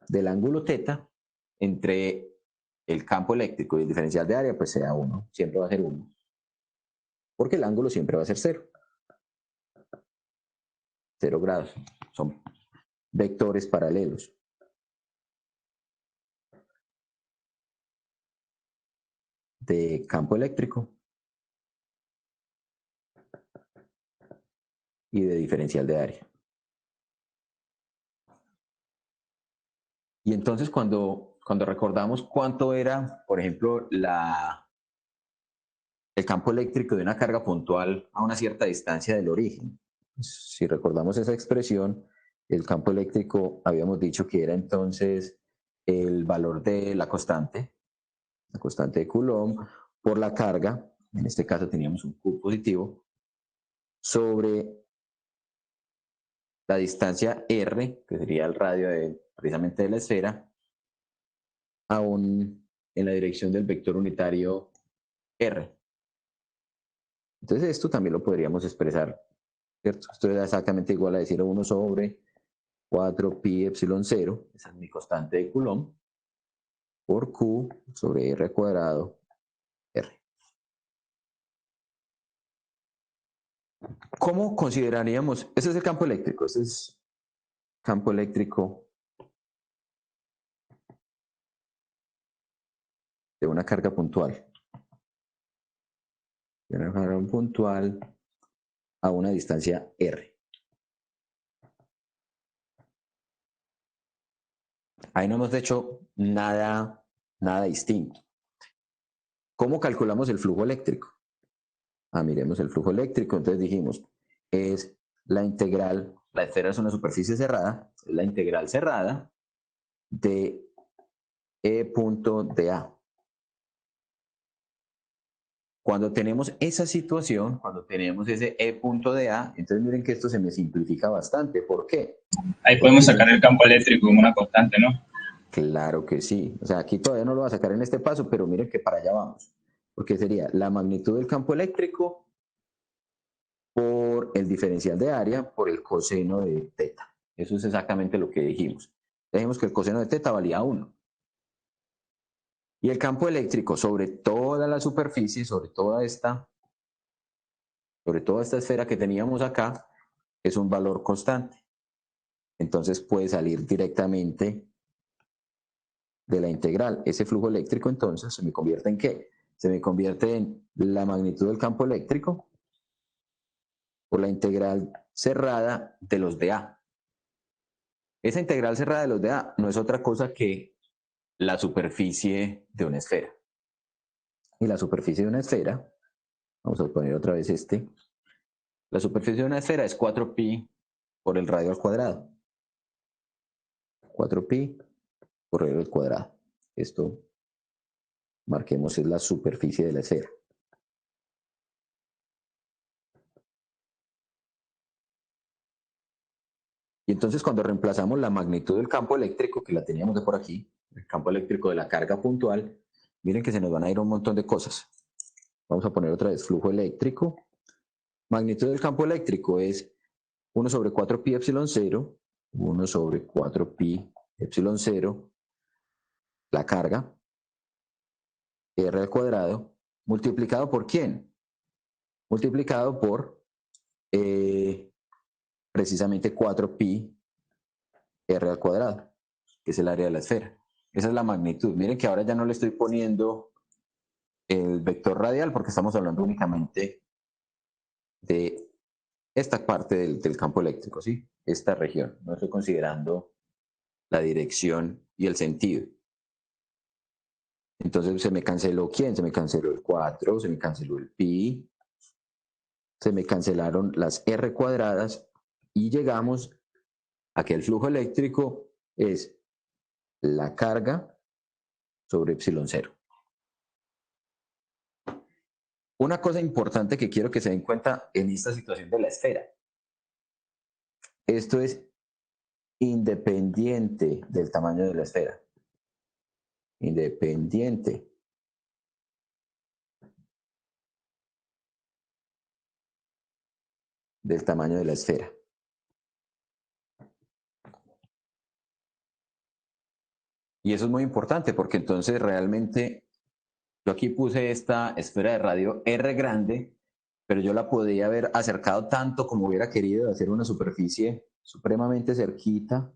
del ángulo θ entre el campo eléctrico y el diferencial de área pues sea 1, siempre va a ser 1. Porque el ángulo siempre va a ser 0. 0 grados. Son vectores paralelos. De campo eléctrico y de diferencial de área. Y entonces cuando recordamos cuánto era, por ejemplo, el campo eléctrico de una carga puntual a una cierta distancia del origen, si recordamos esa expresión, el campo eléctrico habíamos dicho que era entonces el valor de la constante de Coulomb por la carga, en este caso teníamos un Q positivo, sobre la distancia R, que sería el radio precisamente de la esfera, en la dirección del vector unitario R. Entonces esto también lo podríamos expresar, ¿cierto? Esto es exactamente igual a decir 1 sobre 4 pi epsilon 0, esa es mi constante de Coulomb, por Q sobre R cuadrado R. ¿Cómo consideraríamos? Ese es el campo eléctrico, ese es campo eléctrico de una carga puntual. De una carga puntual a una distancia R. Ahí no hemos hecho nada distinto. ¿Cómo calculamos el flujo eléctrico? Miremos el flujo eléctrico. Entonces dijimos, es la integral, la esfera es una superficie cerrada, es la integral cerrada de E punto de A. Cuando tenemos esa situación, cuando tenemos ese E punto de A, entonces miren que esto se me simplifica bastante. ¿Por qué? Ahí podemos sacar el campo eléctrico como una constante, ¿no? Claro que sí. O sea, aquí todavía no lo va a sacar en este paso, pero miren que para allá vamos. Porque sería la magnitud del campo eléctrico por por el diferencial de área por el coseno de teta. Eso es exactamente lo que dijimos. Dijimos que el coseno de teta valía 1. Y el campo eléctrico sobre toda la superficie, sobre toda esta esfera que teníamos acá, es un valor constante. Entonces puede salir directamente de la integral. Ese flujo eléctrico entonces se me convierte ¿en qué? Se me convierte en la magnitud del campo eléctrico por la integral cerrada de los de A. Esa integral cerrada de los de A no es otra cosa que la superficie de una esfera. Y la superficie de una esfera, vamos a poner otra vez la superficie de una esfera es 4pi por el radio al cuadrado. 4pi por radio al cuadrado. Esto, marquemos, es la superficie de la esfera. Y entonces cuando reemplazamos la magnitud del campo eléctrico, que la teníamos de por aquí, el campo eléctrico de la carga puntual, miren que se nos van a ir un montón de cosas. Vamos a poner otra vez flujo eléctrico. Magnitud del campo eléctrico es 1 sobre 4pi epsilon 0, 1 sobre 4pi epsilon 0, la carga, r al cuadrado, multiplicado por ¿quién? Multiplicado por precisamente 4pi r al cuadrado, que es el área de la esfera. Esa es la magnitud. Miren que ahora ya no le estoy poniendo el vector radial porque estamos hablando únicamente de esta parte del campo eléctrico, ¿sí? Esta región. No estoy considerando la dirección y el sentido. Entonces se me canceló ¿quién? Se me canceló el 4, se me canceló el pi, se me cancelaron las r cuadradas y llegamos a que el flujo eléctrico es la carga sobre epsilon 0. Una cosa importante que quiero que se den cuenta en esta situación de la esfera. Esto es independiente del tamaño de la esfera. Independiente del tamaño de la esfera. Y eso es muy importante porque entonces realmente yo aquí puse esta esfera de radio R grande, pero yo la podía haber acercado tanto como hubiera querido, hacer una superficie supremamente cerquita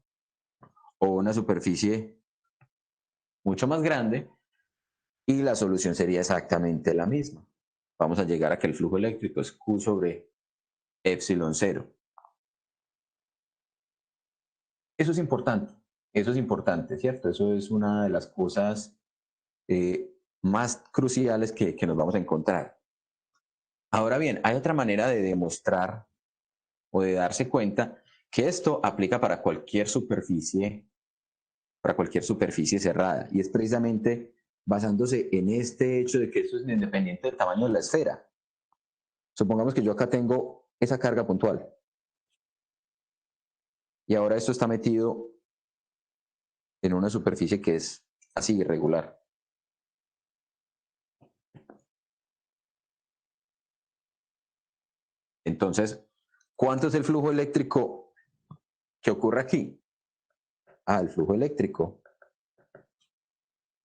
o una superficie mucho más grande y la solución sería exactamente la misma. Vamos a llegar a que el flujo eléctrico es Q sobre epsilon 0. Eso es importante, ¿cierto? Eso es una de las cosas más cruciales que nos vamos a encontrar. Ahora bien, hay otra manera de demostrar o de darse cuenta que esto aplica para cualquier superficie cerrada, y es precisamente basándose en este hecho de que esto es independiente del tamaño de la esfera. Supongamos que yo acá tengo esa carga puntual y ahora esto está metido en una superficie que es así irregular. Entonces, ¿cuánto es el flujo eléctrico que ocurre aquí? El flujo eléctrico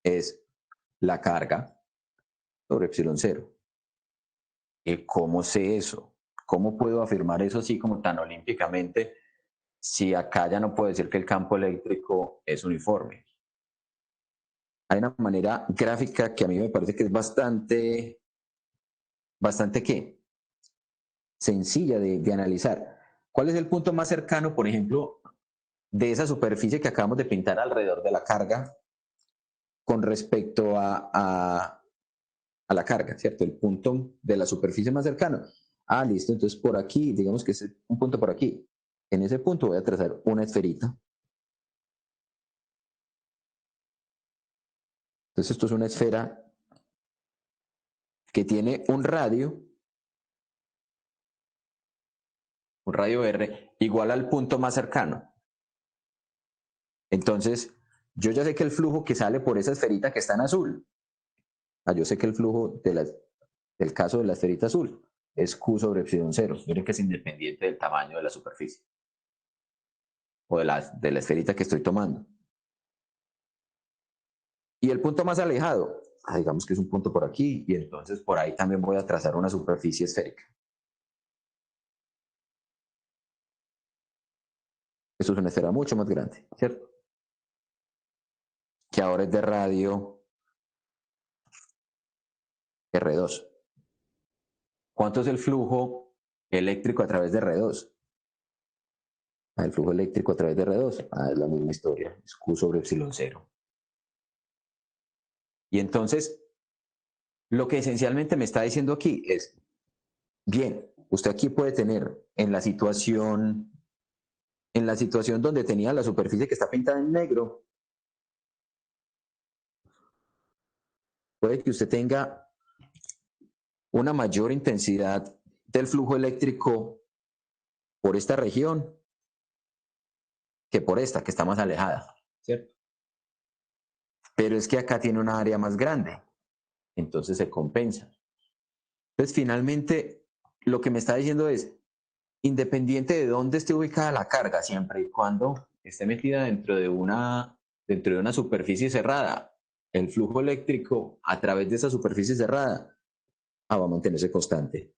es la carga sobre epsilon 0. ¿Y cómo sé eso? ¿Cómo puedo afirmar eso así como tan olímpicamente si acá ya no puedo decir que el campo eléctrico es uniforme? Hay una manera gráfica que a mí me parece que es bastante ¿qué? Sencilla de analizar. ¿Cuál es el punto más cercano, por ejemplo, de esa superficie que acabamos de pintar alrededor de la carga con respecto a la carga, ¿cierto? El punto de la superficie más cercano. Listo, entonces por aquí, digamos que es un punto por aquí. En ese punto voy a trazar una esferita. Entonces esto es una esfera que tiene un radio R igual al punto más cercano. Entonces, yo ya sé que el flujo que sale por esa esferita que está en azul, yo sé que el flujo del caso de la esferita azul es Q sobre epsilon 0. Miren que es independiente del tamaño de la superficie o de la esferita que estoy tomando. Y el punto más alejado, digamos que es un punto por aquí, y entonces por ahí también voy a trazar una superficie esférica. Eso es una esfera mucho más grande, ¿cierto? Que ahora es de radio R2. ¿Cuánto es el flujo eléctrico a través de R2? El flujo eléctrico a través de R2. Es la misma historia, es Q sobre epsilon 0. Y entonces, lo que esencialmente me está diciendo aquí es, bien, usted aquí puede tener en la situación donde tenía la superficie que está pintada en negro, puede que usted tenga una mayor intensidad del flujo eléctrico por esta región que por esta, que está más alejada, ¿cierto? Pero es que acá tiene una área más grande, entonces se compensa. Entonces, finalmente, lo que me está diciendo es, independiente de dónde esté ubicada la carga, siempre y cuando esté metida dentro de una superficie cerrada, el flujo eléctrico a través de esa superficie cerrada va a mantenerse constante.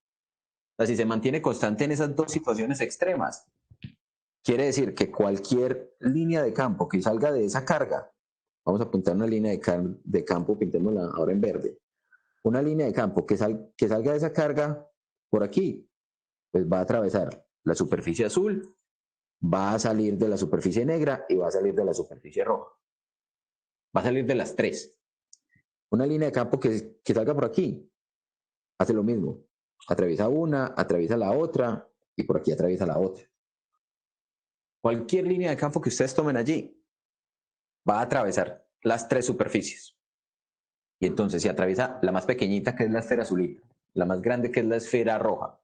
O sea, si se mantiene constante en esas dos situaciones extremas, quiere decir que cualquier línea de campo que salga de esa carga, vamos a apuntar una línea de campo, pintémosla ahora en verde, una línea de campo que salga de esa carga por aquí, pues va a atravesar la superficie azul, va a salir de la superficie negra y va a salir de la superficie roja. Va a salir de las tres. Una línea de campo que salga por aquí hace lo mismo. Atraviesa una, atraviesa la otra y por aquí atraviesa la otra. Cualquier línea de campo que ustedes tomen allí va a atravesar las tres superficies. Y entonces si atraviesa la más pequeñita, que es la esfera azulita, la más grande, que es la esfera roja,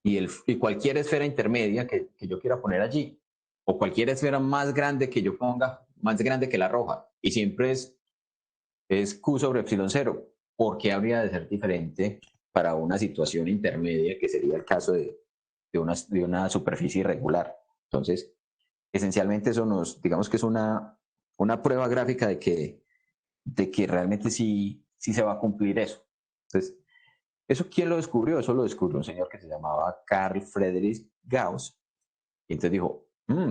y cualquier esfera intermedia que yo quiera poner allí, o cualquier esfera más grande que yo ponga, más grande que la roja, y siempre es Q sobre epsilon 0, ¿por qué habría de ser diferente para una situación intermedia, que sería el caso de una superficie irregular? Entonces, esencialmente eso digamos que es una prueba gráfica de que realmente sí se va a cumplir eso. Entonces, ¿eso quién lo descubrió? Eso lo descubrió un señor que se llamaba Carl Friedrich Gauss. Y entonces dijo,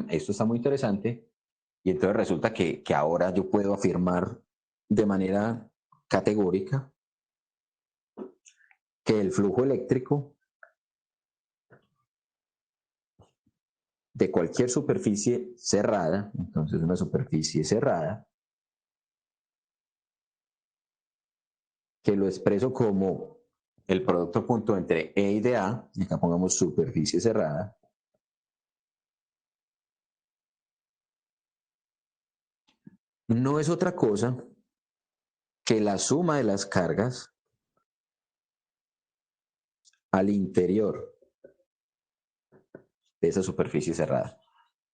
esto está muy interesante. Y entonces resulta que ahora yo puedo afirmar de manera categórica que el flujo eléctrico de cualquier superficie cerrada, entonces una superficie cerrada, que lo expreso como el producto punto entre E y de A, y acá pongamos superficie cerrada, no es otra cosa que la suma de las cargas al interior de esa superficie cerrada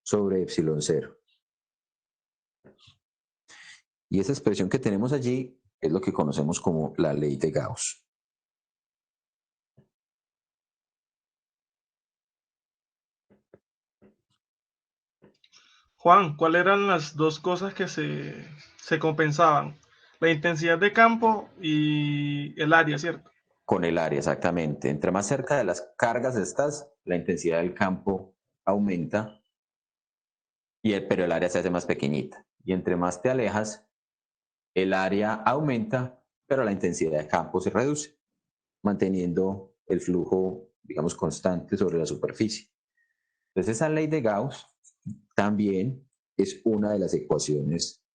sobre epsilon 0. Y esa expresión que tenemos allí es lo que conocemos como la ley de Gauss. Juan, ¿cuáles eran las dos cosas que se compensaban? La intensidad de campo y el área, ¿cierto? Con el área, exactamente. Entre más cerca de las cargas estás, la intensidad del campo aumenta, pero el área se hace más pequeñita. Y entre más te alejas, el área aumenta, pero la intensidad de campo se reduce, manteniendo el flujo, digamos, constante sobre la superficie. Entonces, esa ley de Gauss también es una de las ecuaciones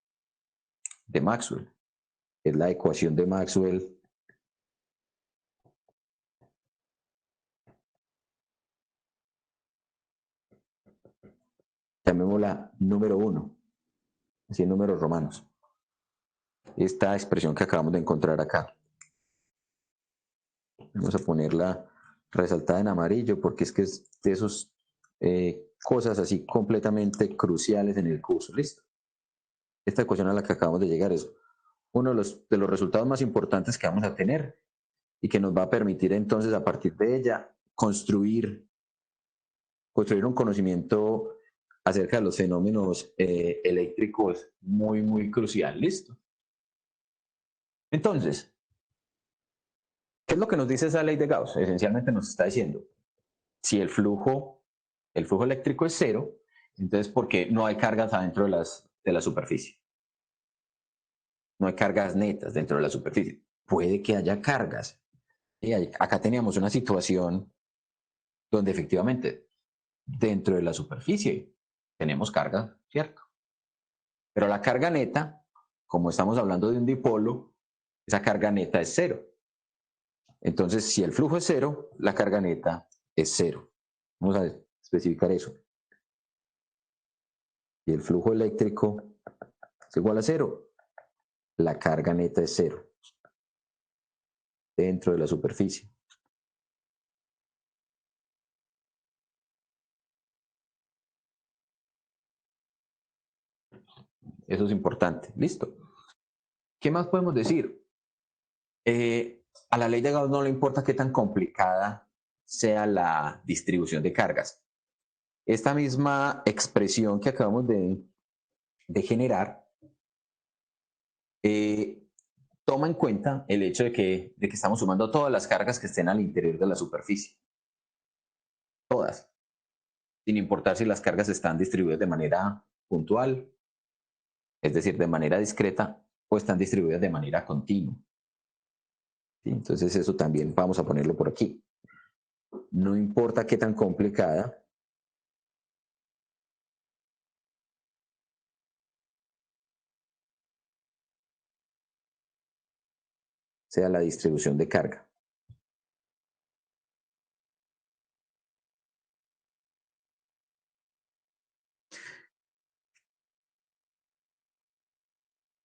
de Maxwell. Es la ecuación de Maxwell llamémosla número 1, así en números romanos. Esta expresión que acabamos de encontrar acá. Vamos a ponerla resaltada en amarillo porque es que es de esas cosas así completamente cruciales en el curso. ¿Listo? Esta ecuación a la que acabamos de llegar es uno de los resultados más importantes que vamos a tener y que nos va a permitir entonces a partir de ella construir un conocimiento acerca de los fenómenos eléctricos muy, muy crucial. ¿Listo? Entonces, ¿qué es lo que nos dice esa ley de Gauss? Esencialmente nos está diciendo, si el flujo eléctrico es cero, entonces ¿por qué no hay cargas adentro de la superficie? No hay cargas netas dentro de la superficie. Puede que haya cargas. Y acá teníamos una situación donde efectivamente dentro de la superficie tenemos carga, ¿cierto? Pero la carga neta, como estamos hablando de un dipolo, esa carga neta es cero. Entonces, si el flujo es cero, la carga neta es cero. Vamos a especificar eso. Si el flujo eléctrico es igual a cero, la carga neta es cero dentro de la superficie. Eso es importante. Listo. ¿Qué más podemos decir? A la ley de Gauss no le importa qué tan complicada sea la distribución de cargas. Esta misma expresión que acabamos de generar toma en cuenta el hecho de que estamos sumando todas las cargas que estén al interior de la superficie. Todas. Sin importar si las cargas están distribuidas de manera puntual, es decir, de manera discreta, o están distribuidas de manera continua. ¿Sí? Entonces eso también vamos a ponerlo por aquí. No importa qué tan complicada sea la distribución de carga.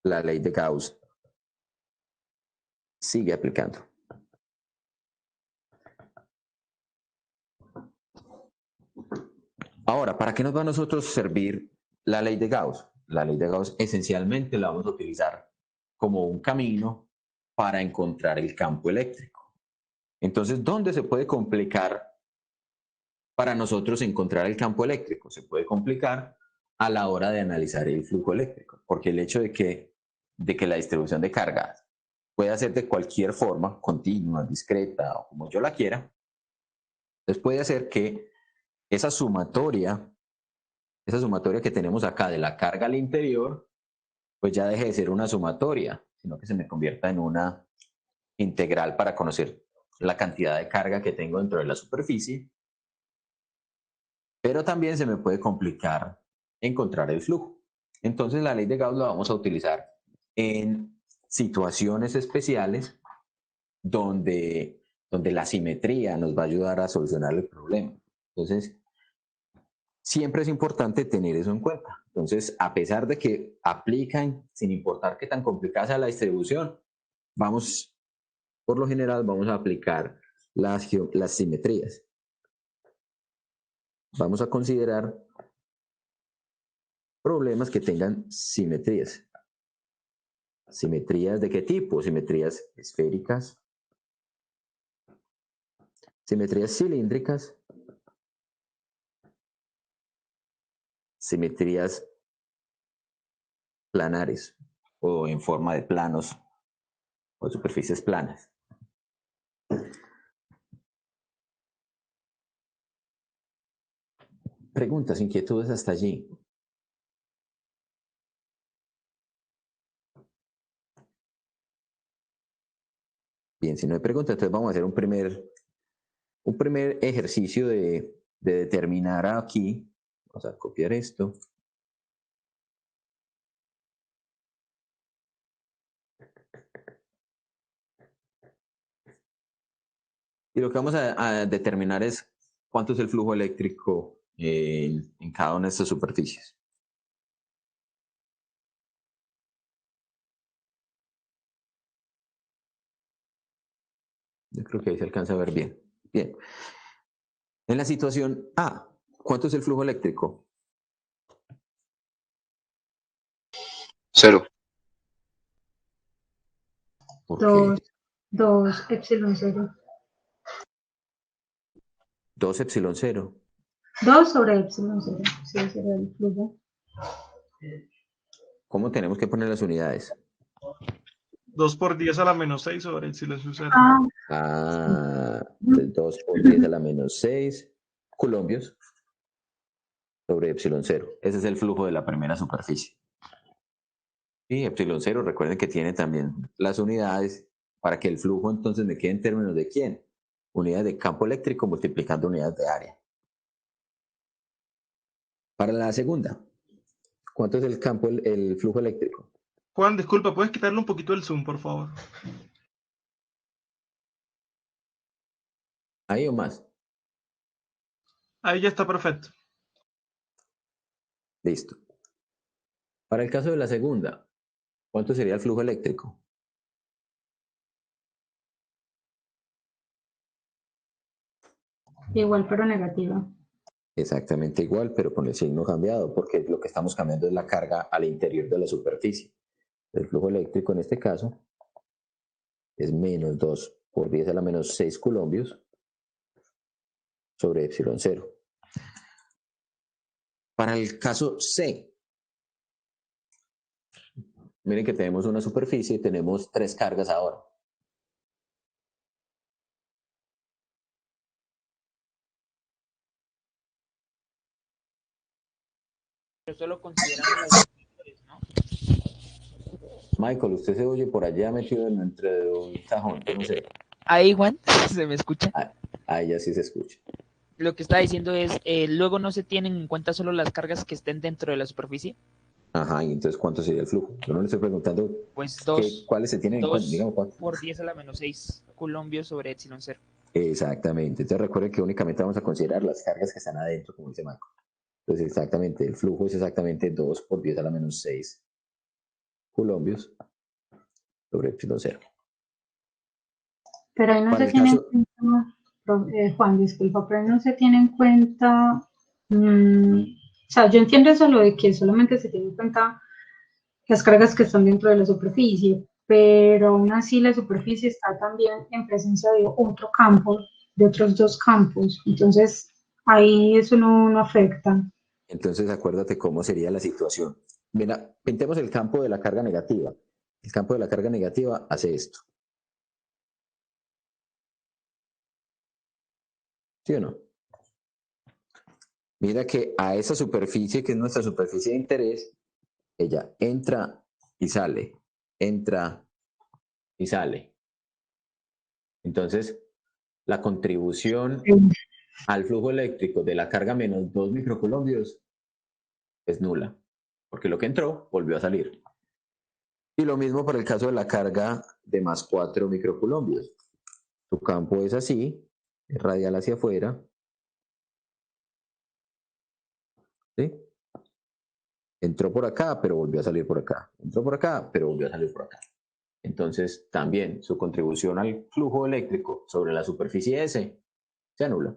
La ley de Gauss sigue aplicando. Ahora, ¿para qué nos va a nosotros servir la ley de Gauss? La ley de Gauss esencialmente la vamos a utilizar como un camino para encontrar el campo eléctrico. Entonces, ¿dónde se puede complicar para nosotros encontrar el campo eléctrico? Se puede complicar a la hora de analizar el flujo eléctrico, porque el hecho de que la distribución de carga pueda ser de cualquier forma, continua, discreta o como yo la quiera, entonces puede hacer que esa sumatoria que tenemos acá de la carga al interior, pues ya deje de ser una sumatoria, sino que se me convierta en una integral para conocer la cantidad de carga que tengo dentro de la superficie. Pero también se me puede complicar encontrar el flujo. Entonces la ley de Gauss la vamos a utilizar en situaciones especiales donde la simetría nos va a ayudar a solucionar el problema. Entonces, siempre es importante tener eso en cuenta. Entonces, a pesar de que aplican, sin importar qué tan complicada sea la distribución, por lo general, vamos a aplicar las simetrías. Vamos a considerar problemas que tengan simetrías. ¿Simetrías de qué tipo? Simetrías esféricas, simetrías cilíndricas, simetrías planares o en forma de planos o superficies planas. Preguntas, inquietudes hasta allí. Bien, si no hay preguntas, entonces vamos a hacer un primer ejercicio de determinar aquí. Vamos a copiar esto. Y lo que vamos a determinar es cuánto es el flujo eléctrico en cada una de estas superficies. Yo creo que ahí se alcanza a ver bien. Bien. En la situación A, ¿cuánto es el flujo eléctrico? 0. ¿Por qué? 2 epsilon 0. 2 epsilon 0. 2 sobre epsilon 0. Sí, sería el flujo. ¿Cómo tenemos que poner las unidades? 2 por 10 a la menos 6 sobre epsilon sub 0. Ah, 2 por 10 a la menos 6 coulombios sobre epsilon 0. Ese es el flujo de la primera superficie. Y epsilon 0, recuerden que tiene también las unidades para que el flujo entonces me quede en términos de ¿quién? Unidades de campo eléctrico multiplicando unidades de área. Para la segunda, ¿cuánto es el campo, el flujo eléctrico? Juan, disculpa, ¿puedes quitarle un poquito el zoom, por favor? ¿Ahí o más? Ahí ya está perfecto. Listo. Para el caso de la segunda, ¿cuánto sería el flujo eléctrico? Igual pero negativa. Exactamente igual, pero con el signo cambiado, porque lo que estamos cambiando es la carga al interior de la superficie. El flujo eléctrico en este caso es menos 2 por 10 a la menos 6 coulombios sobre epsilon 0. Para el caso C, miren que tenemos una superficie y tenemos 3 cargas ahora. Pero solo consideramos las superiores, ¿no? Michael, usted se oye por allá metido entre un cajón, yo no sé. Ahí, Juan, ¿se me escucha? Ahí ya sí se escucha. Lo que está diciendo es, luego no se tienen en cuenta solo las cargas que estén dentro de la superficie. Ajá, y entonces ¿cuánto sería el flujo? Yo no le estoy preguntando Pues 2 cuáles se tienen en cuenta, digamos, por 10 a la menos 6 coulombios sobre epsilon 0. Exactamente. Entonces recuerden que únicamente vamos a considerar las cargas que están adentro, como dice Marco. Entonces exactamente, el flujo es exactamente 2 por 10 a la menos 6 coulombios sobre epsilon 0. Pero ahí no se tiene en cuenta, Juan, disculpa, pero ahí no se tiene en cuenta, o sea, yo entiendo eso lo de que solamente se tiene en cuenta las cargas que están dentro de la superficie, pero aún así la superficie está también en presencia de otro campo, de otros 2 campos, entonces ahí eso no afecta. Entonces acuérdate cómo sería la situación. Mira, pintemos el campo de la carga negativa. El campo de la carga negativa hace esto. ¿Sí o no? Mira que a esa superficie, que es nuestra superficie de interés, ella entra y sale, entra y sale. Entonces, la contribución al flujo eléctrico de la carga menos 2 microcoulombios es nula, porque lo que entró volvió a salir. Y lo mismo para el caso de la carga de más 4 microcoulombios. Su campo es así, es radial hacia afuera. ¿Sí? Entró por acá, pero volvió a salir por acá. Entró por acá, pero volvió a salir por acá. Entonces, también su contribución al flujo eléctrico sobre la superficie S se anula.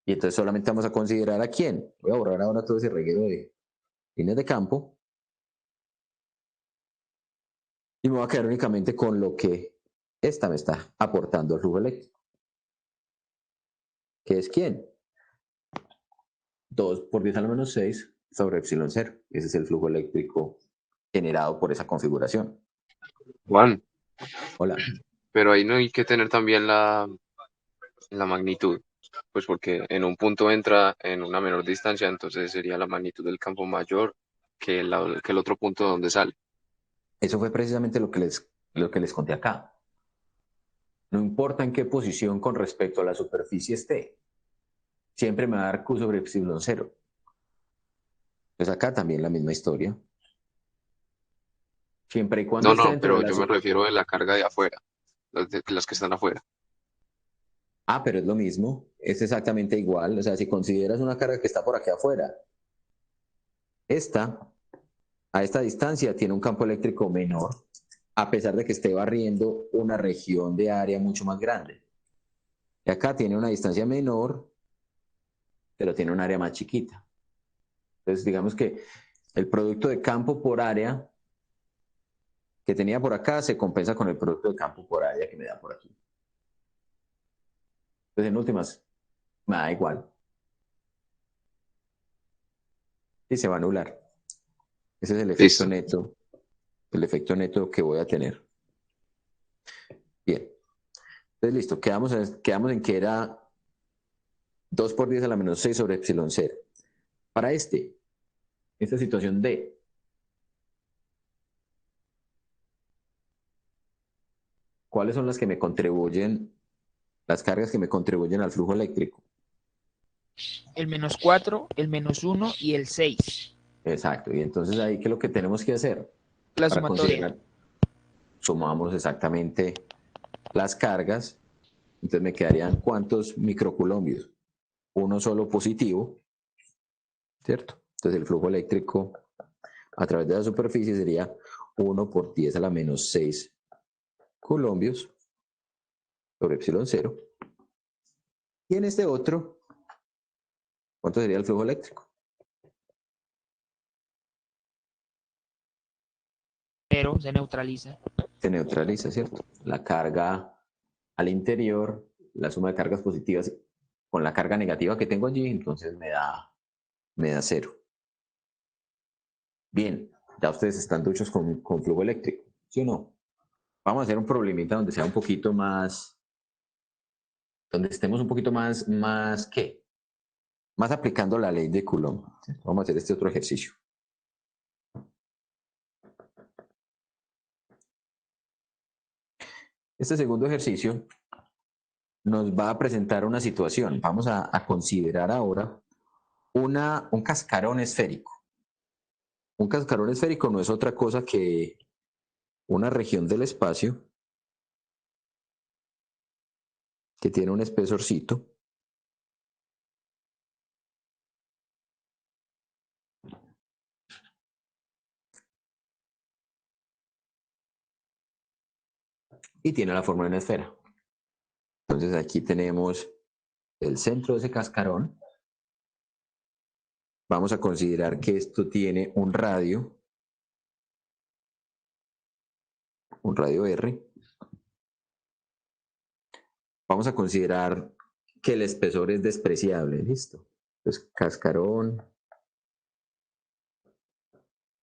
Y entonces solamente vamos a considerar a quién. Voy a borrar ahora todo ese reguero de líneas de campo. Y me voy a quedar únicamente con lo que esta me está aportando al flujo eléctrico. ¿Qué es quién? 2 por 10 a la menos 6 sobre epsilon 0. Ese es el flujo eléctrico generado por esa configuración. Juan, Hola. pero ahí no hay que tener también la magnitud, pues porque en un punto entra en una menor distancia, entonces sería la magnitud del campo mayor que el otro punto donde sale. Eso fue precisamente lo que les conté acá. No importa en qué posición con respecto a la superficie esté, siempre me va a dar Q sobre epsilon 0. Pues acá también la misma historia. Siempre y cuando esté No, dentro pero de la yo me refiero de la carga de afuera, las que están afuera. Ah, pero es lo mismo, es exactamente igual. O sea, si consideras una carga que está por aquí afuera, a esta distancia tiene un campo eléctrico menor, a pesar de que esté barriendo una región de área mucho más grande. Y acá tiene una distancia menor, pero tiene un área más chiquita. Entonces, digamos que el producto de campo por área que tenía por acá se compensa con el producto de campo por área que me da por aquí. Entonces, en últimas, me da igual. Y se va a anular. Ese es el efecto neto. El efecto neto que voy a tener. Bien. Entonces, listo. Quedamos en que era 2 por 10 a la menos 6 sobre epsilon 0. Para esta situación D, ¿cuáles son las que me contribuyen, las cargas que me contribuyen al flujo eléctrico? El -4, el -1 y el 6. Exacto. Y entonces ahí, ¿qué es lo que tenemos que hacer? La Para sumatoria. Sumamos exactamente las cargas. Entonces me quedarían ¿cuántos microcoulombios? Uno solo positivo, ¿cierto? Entonces el flujo eléctrico a través de la superficie sería 1 por 10 a la menos 6 coulombios sobre epsilon 0. Y en este otro, ¿cuánto sería el flujo eléctrico? Pero se neutraliza. Se neutraliza, ¿cierto? La carga al interior, la suma de cargas positivas con la carga negativa que tengo allí, entonces me da 0. Bien, ya ustedes están duchos con flujo eléctrico, ¿sí o no? Vamos a hacer un problemita donde sea un poquito más, donde estemos un poquito más ¿qué? Más aplicando la ley de Coulomb. Vamos a hacer este otro ejercicio. Este segundo ejercicio nos va a presentar una situación. Vamos a considerar ahora un cascarón esférico. Un cascarón esférico no es otra cosa que una región del espacio que tiene un espesorcito y tiene la forma de una esfera. Entonces aquí tenemos el centro de ese cascarón. Vamos a considerar que esto tiene un radio R. Vamos a considerar que el espesor es despreciable, ¿listo? Entonces, cascarón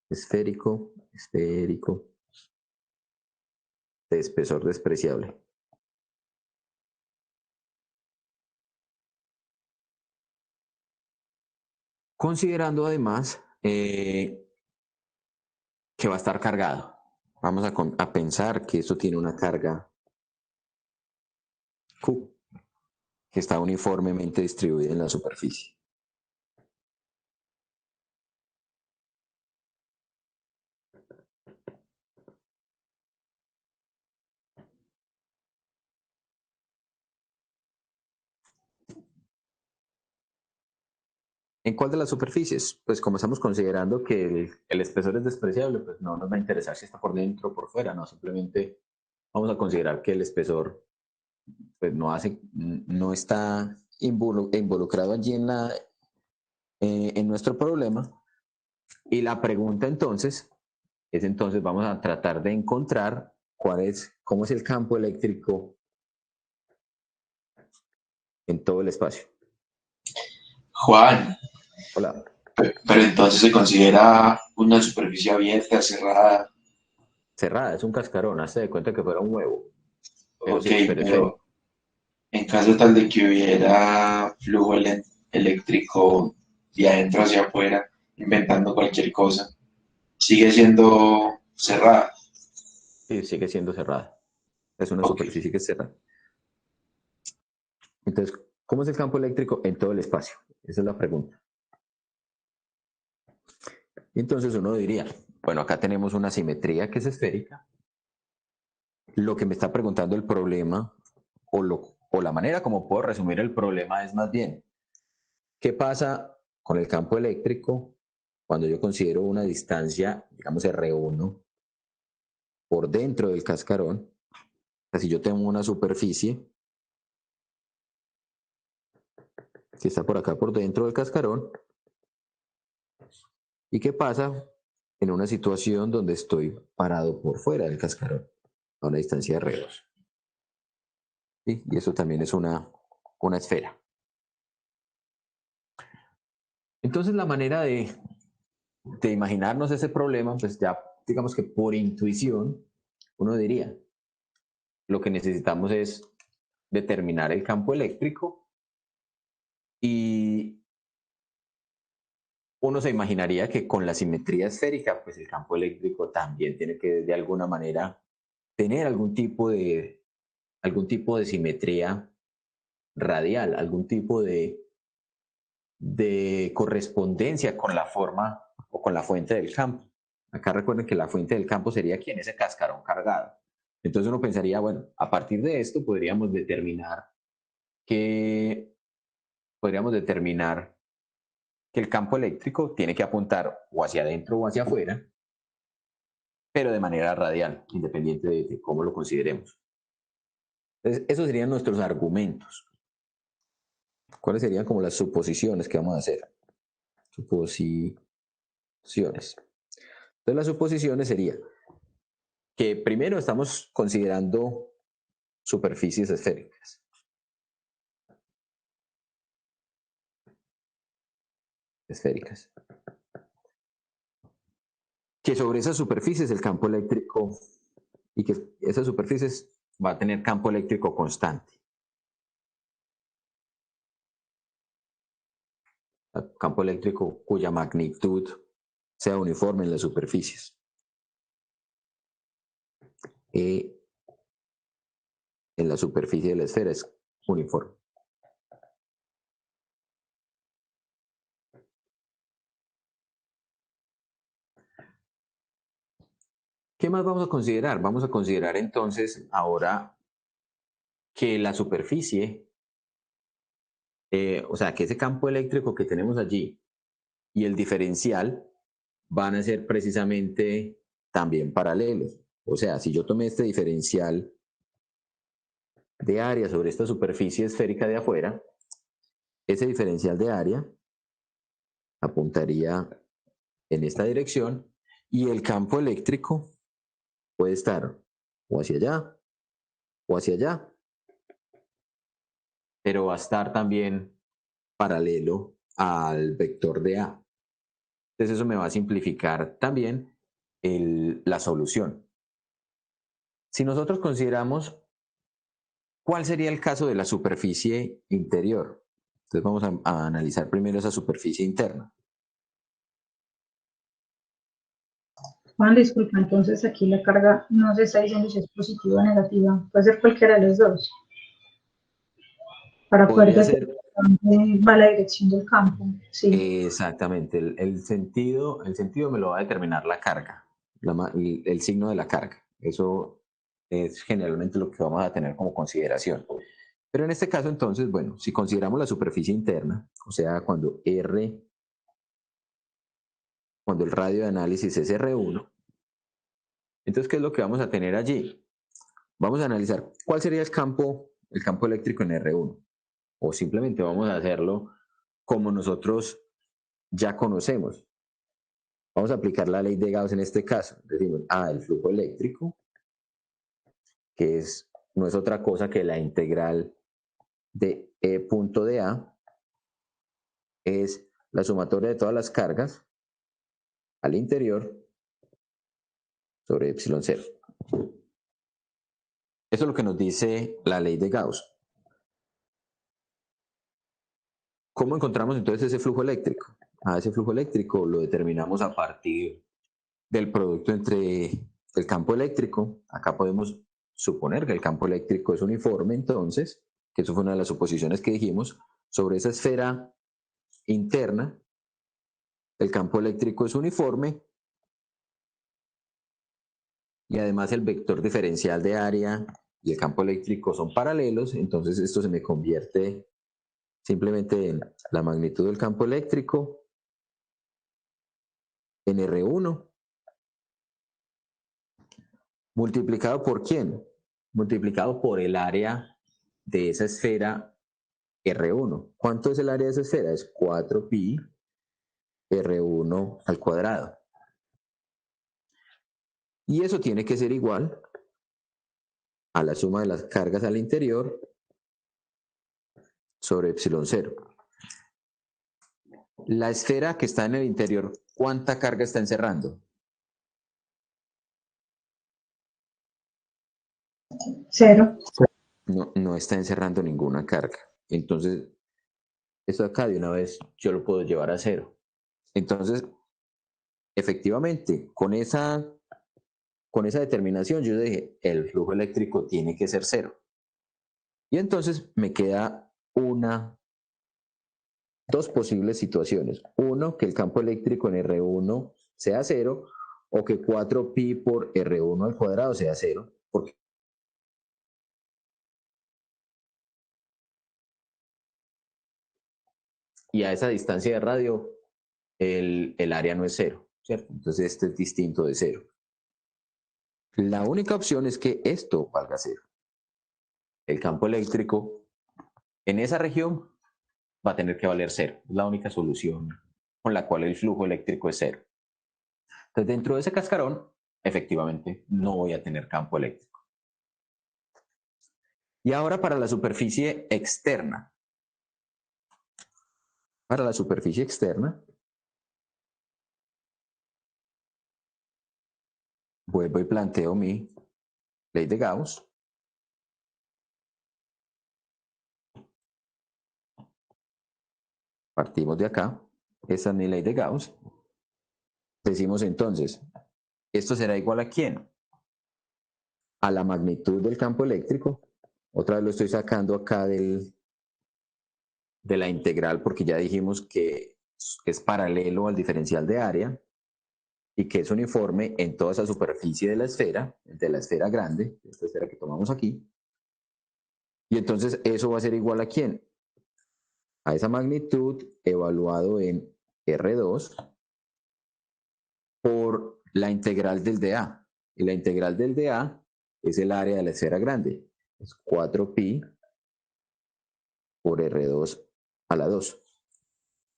esférico, de espesor despreciable. Considerando además que va a estar cargado. Vamos a pensar que esto tiene una carga Q, que está uniformemente distribuida en la superficie. ¿En cuál de las superficies? Pues como estamos considerando que el espesor es despreciable, pues no nos va a interesar si está por dentro o por fuera, no, simplemente vamos a considerar que el espesor pues no está involucrado allí en nuestro problema. Y la pregunta entonces vamos a tratar de encontrar cómo es el campo eléctrico en todo el espacio. Juan, Hola. pero entonces se considera una superficie abierta, cerrada. Cerrada, es un cascarón, hazte de cuenta que fuera un huevo. Pero Ok, sí, pero en caso tal de que hubiera flujo eléctrico de adentro hacia afuera, inventando cualquier cosa, sigue siendo cerrada. sí, sigue siendo cerrada. Es una Ok. superficie que es cerrada. Entonces, ¿cómo es el campo eléctrico en todo el espacio? Esa es la pregunta. Entonces uno diría, bueno, acá tenemos una simetría que es esférica. Lo que me está preguntando el problema, o la manera como puedo resumir el problema es más bien, ¿qué pasa con el campo eléctrico cuando yo considero una distancia, digamos R1, por dentro del cascarón? O sea, si yo tengo una superficie que está por acá por dentro del cascarón, ¿y qué pasa en una situación donde estoy parado por fuera del cascarón, a una distancia de R2. ¿Sí? Y eso también es una esfera. Entonces la manera de imaginarnos ese problema, pues ya digamos que por intuición uno diría, lo que necesitamos es determinar el campo eléctrico y uno se imaginaría que con la simetría esférica, pues el campo eléctrico también tiene que de alguna manera tener algún tipo de simetría radial, algún tipo de correspondencia con la forma o con la fuente del campo. Acá recuerden que la fuente del campo sería aquí en ese cascarón cargado. Entonces uno pensaría, bueno, a partir de esto podríamos determinar que el campo eléctrico tiene que apuntar o hacia adentro o hacia afuera, pero de manera radial, independiente de cómo lo consideremos. Entonces, esos serían nuestros argumentos. ¿Cuáles serían como las suposiciones que vamos a hacer? Suposiciones. Entonces, las suposiciones sería que primero estamos considerando superficies esféricas. Que sobre esas superficies el campo eléctrico y que esas superficies va a tener campo eléctrico constante. Campo eléctrico cuya magnitud sea uniforme en las superficies. En la superficie de la esfera es uniforme. ¿Qué más vamos a considerar? Vamos a considerar entonces ahora que la superficie, o sea, que ese campo eléctrico que tenemos allí y el diferencial van a ser precisamente también paralelos. O sea, si yo tomé este diferencial de área sobre esta superficie esférica de afuera, ese diferencial de área apuntaría en esta dirección y el campo eléctrico puede estar o hacia allá o hacia allá, pero va a estar también paralelo al vector de A. Entonces eso me va a simplificar también la solución. Si nosotros consideramos cuál sería el caso de la superficie interior, entonces vamos a analizar primero esa superficie interna. Juan, disculpa, entonces aquí la carga no se está diciendo si es positiva o negativa, puede ser cualquiera de los dos, para poder decir dónde va la dirección del campo. Sí. Exactamente, el sentido me lo va a determinar la carga, el signo de la carga. Eso es generalmente lo que vamos a tener como consideración. Pero en este caso, entonces, bueno, si consideramos la superficie interna, o sea, cuando el radio de análisis es R1, entonces, ¿qué es lo que vamos a tener allí? Vamos a analizar cuál sería el campo eléctrico en R1, o simplemente vamos a hacerlo como nosotros ya conocemos. Vamos a aplicar la ley de Gauss en este caso. Decimos, el flujo eléctrico, que no es otra cosa que la integral de E punto de A, es la sumatoria de todas las cargas al interior sobre epsilon 0. Eso es lo que nos dice la ley de Gauss. ¿Cómo encontramos entonces ese flujo eléctrico? Ese flujo eléctrico lo determinamos a partir del producto entre el campo eléctrico. Acá podemos suponer que el campo eléctrico es uniforme, entonces, que eso fue una de las suposiciones que dijimos, sobre esa esfera interna, el campo eléctrico es uniforme y además el vector diferencial de área y el campo eléctrico son paralelos, entonces esto se me convierte simplemente en la magnitud del campo eléctrico en R1 multiplicado por ¿quién? Multiplicado por el área de esa esfera R1. ¿Cuánto es el área de esa esfera? Es 4pi R1 al cuadrado. Y eso tiene que ser igual a la suma de las cargas al interior sobre epsilon 0. La esfera que está en el interior, ¿cuánta carga está encerrando? 0. No está encerrando ninguna carga. Entonces, esto acá de una vez yo lo puedo llevar a 0. Entonces, efectivamente, con esa determinación yo dije, el flujo eléctrico tiene que ser 0. Y entonces me queda dos posibles situaciones. Uno, que el campo eléctrico en R1 sea 0, o que 4pi por R1 al cuadrado sea 0, porque y a esa distancia de radio el área no es 0, ¿cierto? Entonces este es distinto de 0. La única opción es que esto valga 0. El campo eléctrico en esa región va a tener que valer 0. Es la única solución con la cual el flujo eléctrico es 0. Entonces, dentro de ese cascarón, efectivamente, no voy a tener campo eléctrico. Y ahora para la superficie externa. Para la superficie externa, vuelvo y planteo mi ley de Gauss. Partimos de acá. Esa es mi ley de Gauss. Decimos entonces, ¿esto será igual a quién? A la magnitud del campo eléctrico. Otra vez lo estoy sacando acá de la integral porque ya dijimos que es paralelo al diferencial de área y que es uniforme en toda esa superficie de la esfera grande, esta esfera que tomamos aquí. Y entonces eso va a ser igual a quién? A esa magnitud evaluado en R2 por la integral del dA. Y la integral del dA es el área de la esfera grande. Es 4pi por R2 a la 2.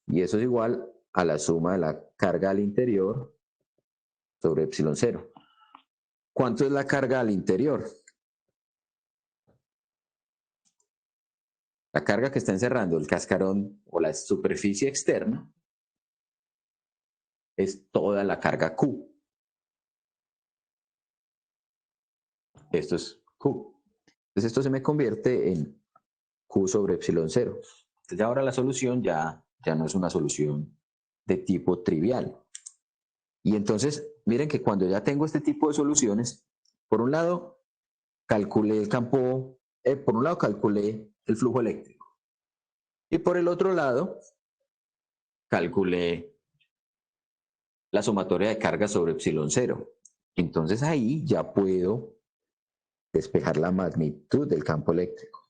Y eso es igual a la suma de la carga al interior sobre epsilon 0. ¿Cuánto es la carga al interior? La carga que está encerrando el cascarón o la superficie externa es toda la carga Q. Esto es Q. Entonces esto se me convierte en Q sobre epsilon 0. Entonces ahora la solución ya no es una solución de tipo trivial. Y entonces, miren que cuando ya tengo este tipo de soluciones, por un lado, calculé el campo, por un lado calculé el flujo eléctrico. Y por el otro lado, calculé la sumatoria de cargas sobre epsilon 0. Entonces ahí ya puedo despejar la magnitud del campo eléctrico.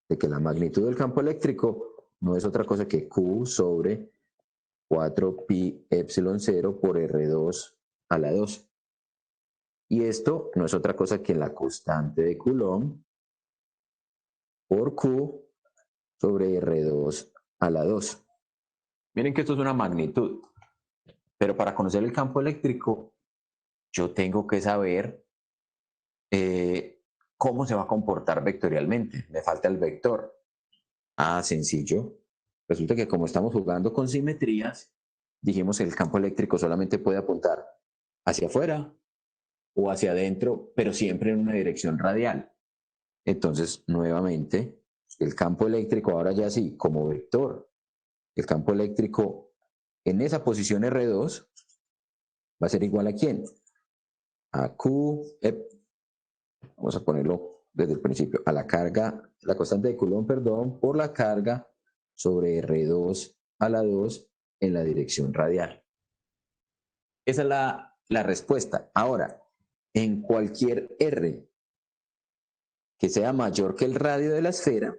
De que la magnitud del campo eléctrico no es otra cosa que Q sobre 4pi epsilon 0 por R2 a la 2. Y esto no es otra cosa que la constante de Coulomb por Q sobre R2 a la 2. Miren que esto es una magnitud. Pero para conocer el campo eléctrico, yo tengo que saber cómo se va a comportar vectorialmente. Me falta el vector. Sencillo. Resulta que como estamos jugando con simetrías, dijimos que el campo eléctrico solamente puede apuntar hacia afuera o hacia adentro, pero siempre en una dirección radial. Entonces, nuevamente, el campo eléctrico ahora ya sí, como vector, el campo eléctrico en esa posición R2 va a ser igual a ¿quién? A Q, vamos a ponerlo desde el principio, a la carga, la constante de Coulomb, perdón, por la carga sobre R2 a la 2 en la dirección radial. Esa es la respuesta. Ahora, en cualquier R que sea mayor que el radio de la esfera,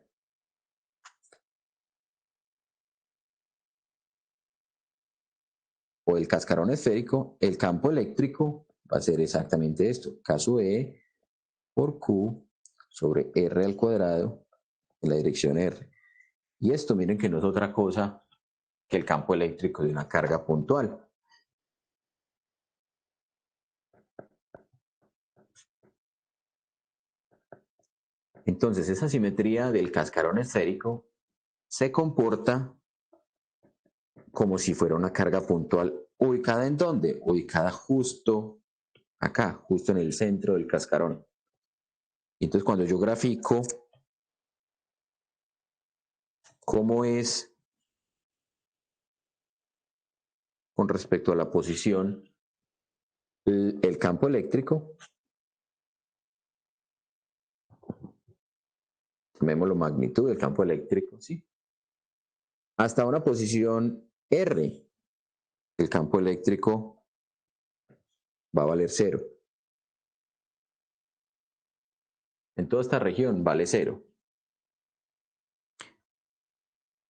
o el cascarón esférico, el campo eléctrico va a ser exactamente esto. Caso E por Q sobre R al cuadrado en la dirección R. Y esto miren que no es otra cosa que el campo eléctrico de una carga puntual. Entonces, esa simetría del cascarón esférico se comporta como si fuera una carga puntual. ¿Ubicada en dónde? Ubicada justo acá, justo en el centro del cascarón. Entonces, cuando yo grafico cómo es con respecto a la posición el campo eléctrico, llamémoslo magnitud del campo eléctrico, ¿sí? Hasta una posición R, el campo eléctrico va a valer 0. En toda esta región vale 0.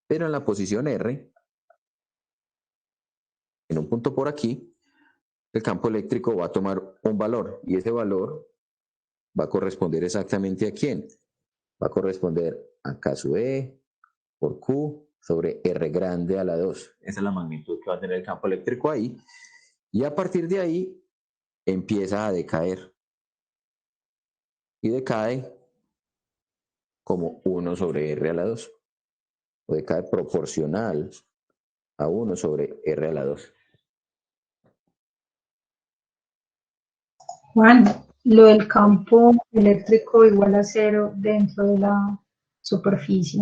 Pero en la posición R, en un punto por aquí, el campo eléctrico va a tomar un valor y ese valor va a corresponder exactamente ¿a quién? Va a corresponder a K sub E por Q sobre R grande a la 2. Esa es la magnitud que va a tener el campo eléctrico ahí. Y a partir de ahí empieza a decaer. Y decae como 1 sobre R a la 2. O decae proporcional a 1 sobre R a la 2. Juan, lo del campo eléctrico igual a 0 dentro de la superficie,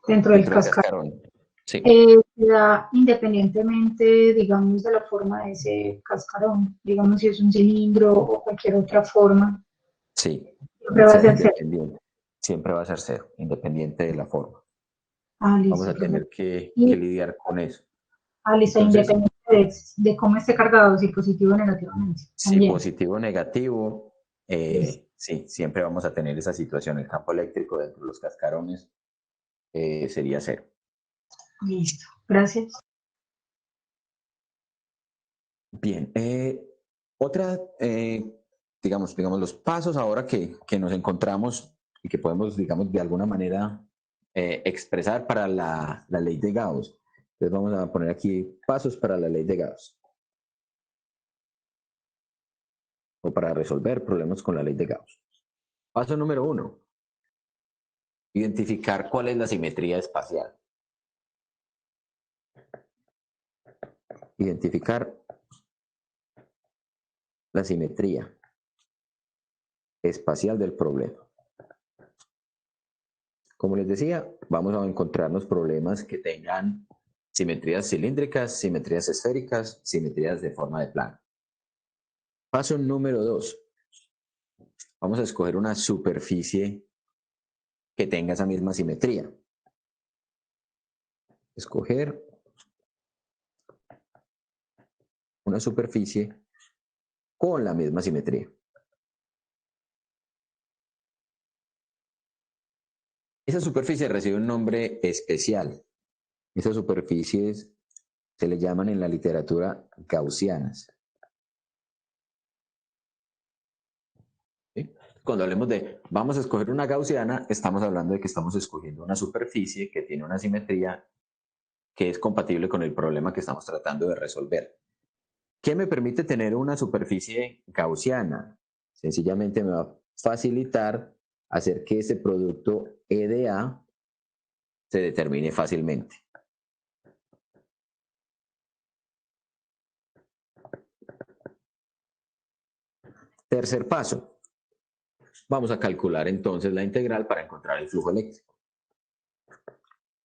dentro del cascarón. Sí. Se da independientemente, digamos, de la forma de ese cascarón, digamos si es un cilindro o cualquier otra forma. Sí. Siempre va a ser 0. Siempre va a ser 0, independiente de la forma. Listo, vamos a tener que lidiar con eso. Listo, Entonces, independiente de cómo esté cargado, si positivo o negativamente. Si también. positivo o negativo, sí, siempre vamos a tener esa situación. El campo eléctrico dentro de los cascarones sería 0. Listo, gracias. Bien, otra, digamos, los pasos ahora que nos encontramos y que podemos, digamos, de alguna manera expresar para la ley de Gauss. Entonces vamos a poner aquí pasos para la ley de Gauss. O para resolver problemas con la ley de Gauss. Paso número 1. Identificar cuál es la simetría espacial. Identificar la simetría espacial del problema. Como les decía, vamos a encontrarnos problemas que tengan simetrías cilíndricas, simetrías esféricas, simetrías de forma de plano. Paso número 2. Vamos a escoger una superficie que tenga esa misma simetría. Escoger una superficie con la misma simetría. Esa superficie recibe un nombre especial. Esas superficies se le llaman en la literatura gaussianas. ¿Sí? Cuando hablemos de vamos a escoger una gaussiana, estamos hablando de que estamos escogiendo una superficie que tiene una simetría que es compatible con el problema que estamos tratando de resolver. ¿Qué me permite tener una superficie gaussiana? Sencillamente me va a facilitar hacer que ese producto E de A se determine fácilmente. Tercer paso. Vamos a calcular entonces la integral para encontrar el flujo eléctrico.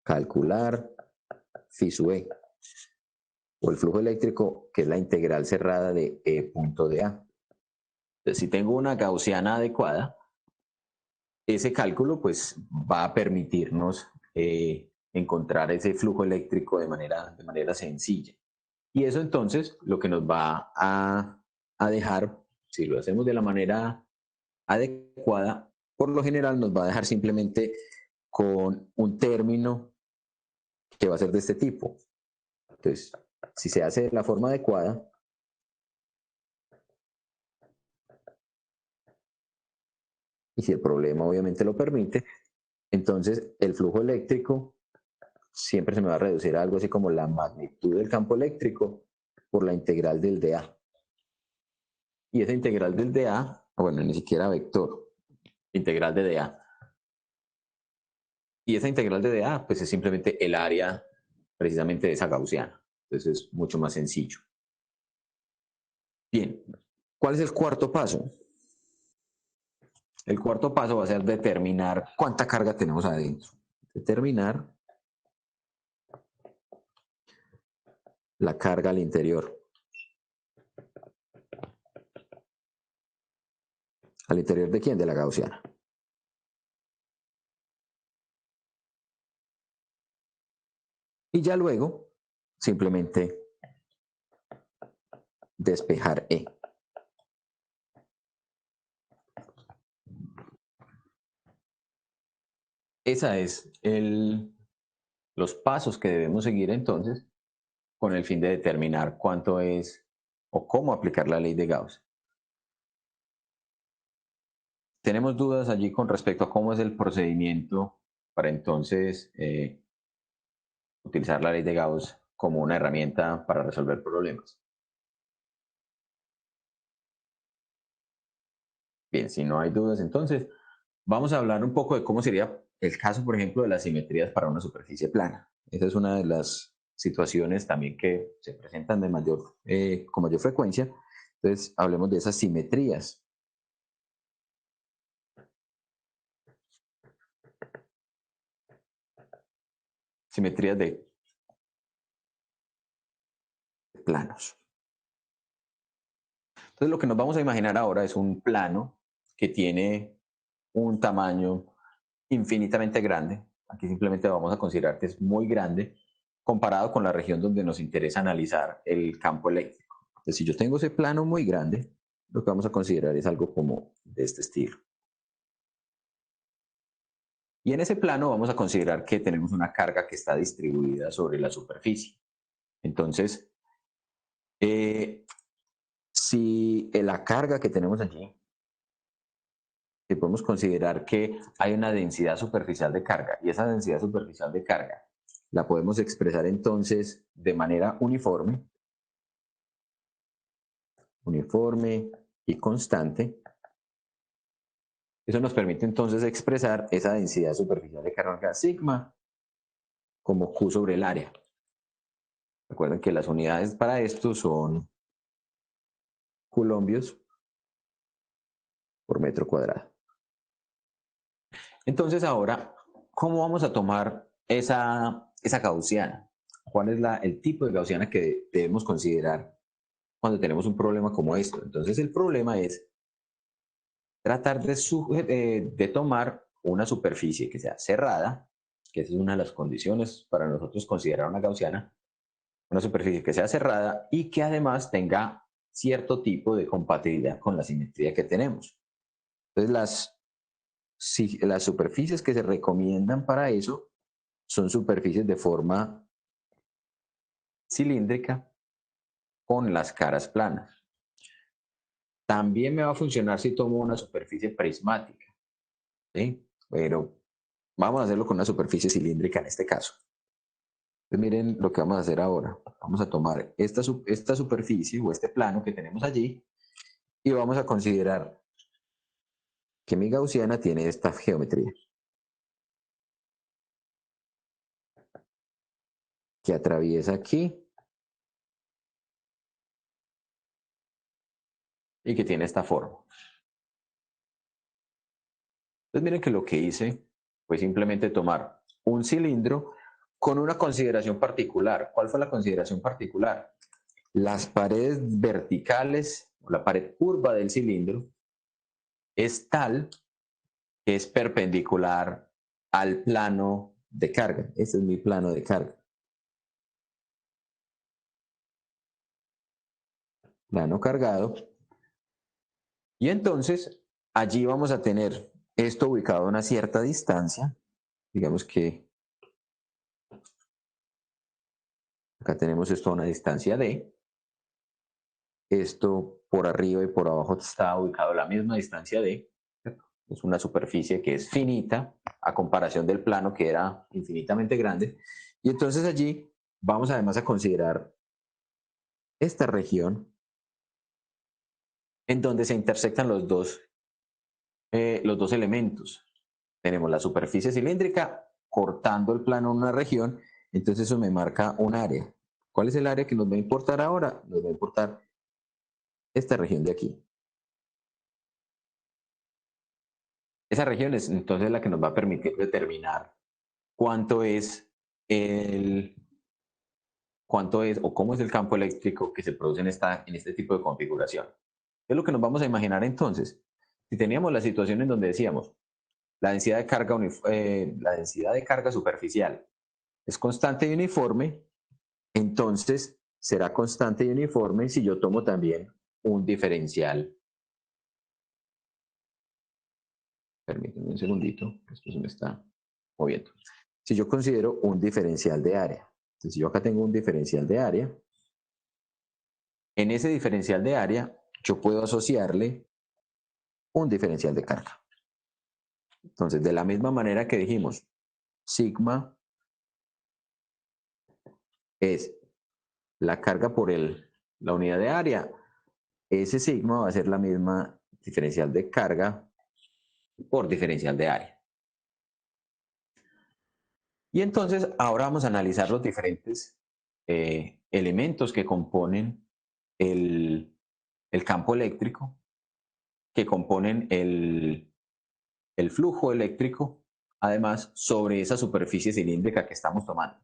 Calcular phi sub E. O el flujo eléctrico, que es la integral cerrada de E punto de A. Entonces, si tengo una gaussiana adecuada, ese cálculo pues va a permitirnos encontrar ese flujo eléctrico de manera sencilla. Y eso entonces lo que nos va a dejar, si lo hacemos de la manera adecuada, por lo general nos va a dejar simplemente con un término que va a ser de este tipo. Entonces, si se hace de la forma adecuada, y si el problema obviamente lo permite, entonces el flujo eléctrico siempre se me va a reducir a algo así como la magnitud del campo eléctrico por la integral del dA. Y esa integral del dA, bueno, ni siquiera vector, integral de dA, Y esa integral de dA, pues es simplemente el área precisamente de esa gaussiana. Entonces es mucho más sencillo. Bien, ¿cuál es el cuarto paso? El cuarto paso va a ser determinar cuánta carga tenemos adentro. Determinar la carga al interior. ¿Al interior de quién? De la gaussiana. Y ya luego, simplemente despejar E. Esa es los pasos que debemos seguir entonces con el fin de determinar cuánto es o cómo aplicar la ley de Gauss. Tenemos dudas allí con respecto a cómo es el procedimiento para entonces utilizar la ley de Gauss como una herramienta para resolver problemas. Bien, si no hay dudas, entonces vamos a hablar un poco de cómo sería el caso, por ejemplo, de las simetrías para una superficie plana. Esa es una de las situaciones también que se presentan con mayor frecuencia. Entonces, hablemos de esas simetrías. Simetrías de planos. Entonces, lo que nos vamos a imaginar ahora es un plano que tiene un tamaño infinitamente grande. Aquí simplemente vamos a considerar que es muy grande comparado con la región donde nos interesa analizar el campo eléctrico. Entonces, si yo tengo ese plano muy grande, lo que vamos a considerar es algo como de este estilo. Y en ese plano vamos a considerar que tenemos una carga que está distribuida sobre la superficie. Entonces, si la carga que tenemos allí, si podemos considerar que hay una densidad superficial de carga, y esa densidad superficial de carga la podemos expresar entonces de manera uniforme y constante. Eso nos permite entonces expresar esa densidad superficial de carga sigma como Q sobre el área. Recuerden que las unidades para esto son coulombios por metro cuadrado. Entonces ahora, ¿cómo vamos a tomar esa gaussiana? ¿Cuál es el tipo de gaussiana que debemos considerar cuando tenemos un problema como esto? Entonces el problema es tratar de tomar una superficie que sea cerrada, que esa es una de las condiciones para nosotros considerar una gaussiana, una superficie que sea cerrada y que además tenga cierto tipo de compatibilidad con la simetría que tenemos. Entonces las superficies que se recomiendan para eso son superficies de forma cilíndrica con las caras planas. También me va a funcionar si tomo una superficie prismática, ¿sí? Pero vamos a hacerlo con una superficie cilíndrica en este caso. Entonces miren lo que vamos a hacer ahora. Vamos a tomar esta superficie o este plano que tenemos allí y vamos a considerar que mi gaussiana tiene esta geometría, que atraviesa aquí y que tiene esta forma. Entonces miren que lo que hice fue simplemente tomar un cilindro con una consideración particular. ¿Cuál fue la consideración particular? Las paredes verticales, o la pared curva del cilindro, es tal que es perpendicular al plano de carga. Este es mi plano de carga. Plano cargado. Y entonces allí vamos a tener esto ubicado a una cierta distancia. Digamos que acá tenemos esto a una distancia D. Esto por arriba y por abajo está ubicado a la misma distancia D. Es una superficie que es finita a comparación del plano que era infinitamente grande. Y entonces allí vamos además a considerar esta región en donde se intersectan los dos elementos. Tenemos la superficie cilíndrica cortando el plano en una región, entonces eso me marca un área. ¿Cuál es el área que nos va a importar ahora? Nos va a importar esta región de aquí. Esa región es entonces la que nos va a permitir determinar cuánto es o cómo es el campo eléctrico que se produce en este tipo de configuración. ¿Qué es lo que nos vamos a imaginar entonces? Si teníamos la situación en donde decíamos la densidad de carga superficial es constante y uniforme, entonces será constante y uniforme si yo tomo también un diferencial. Permítanme un segundito, esto se me está moviendo. Si yo considero un diferencial de área, entonces si yo acá tengo un diferencial de área, en ese diferencial de área yo puedo asociarle un diferencial de carga. Entonces, de la misma manera que dijimos, sigma es la carga por la unidad de área, ese sigma va a ser la misma diferencial de carga por diferencial de área. Y entonces ahora vamos a analizar los diferentes elementos que componen el campo eléctrico, que componen el flujo eléctrico, además sobre esa superficie cilíndrica que estamos tomando.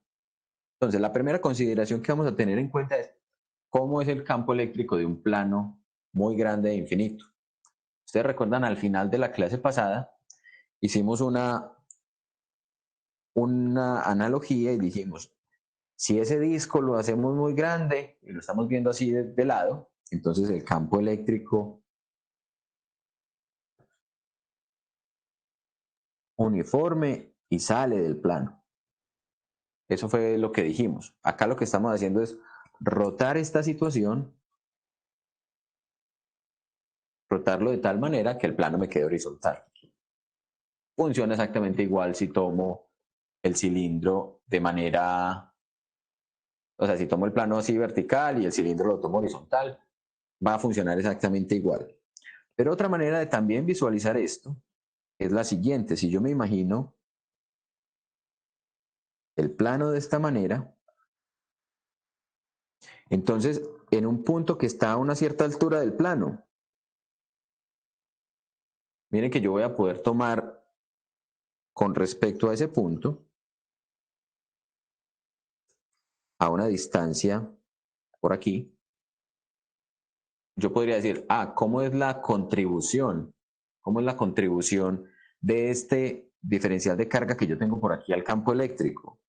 Entonces, la primera consideración que vamos a tener en cuenta es cómo es el campo eléctrico de un plano muy grande e infinito. Ustedes recuerdan, al final de la clase pasada hicimos una analogía y dijimos, si ese disco lo hacemos muy grande y lo estamos viendo así de lado, entonces el campo eléctrico uniforme y sale del plano. Eso fue lo que dijimos. Acá lo que estamos haciendo es rotar esta situación, rotarlo de tal manera que el plano me quede horizontal. Funciona exactamente igual si tomo el cilindro de manera, o sea, si tomo el plano así vertical y el cilindro lo tomo horizontal, va a funcionar exactamente igual. Pero otra manera de también visualizar esto es la siguiente. Si yo me imagino el plano de esta manera, entonces en un punto que está a una cierta altura del plano, miren que yo voy a poder tomar con respecto a ese punto a una distancia por aquí, yo podría decir, ¿cómo es la contribución? ¿Cómo es la contribución de este diferencial de carga que yo tengo por aquí al campo eléctrico?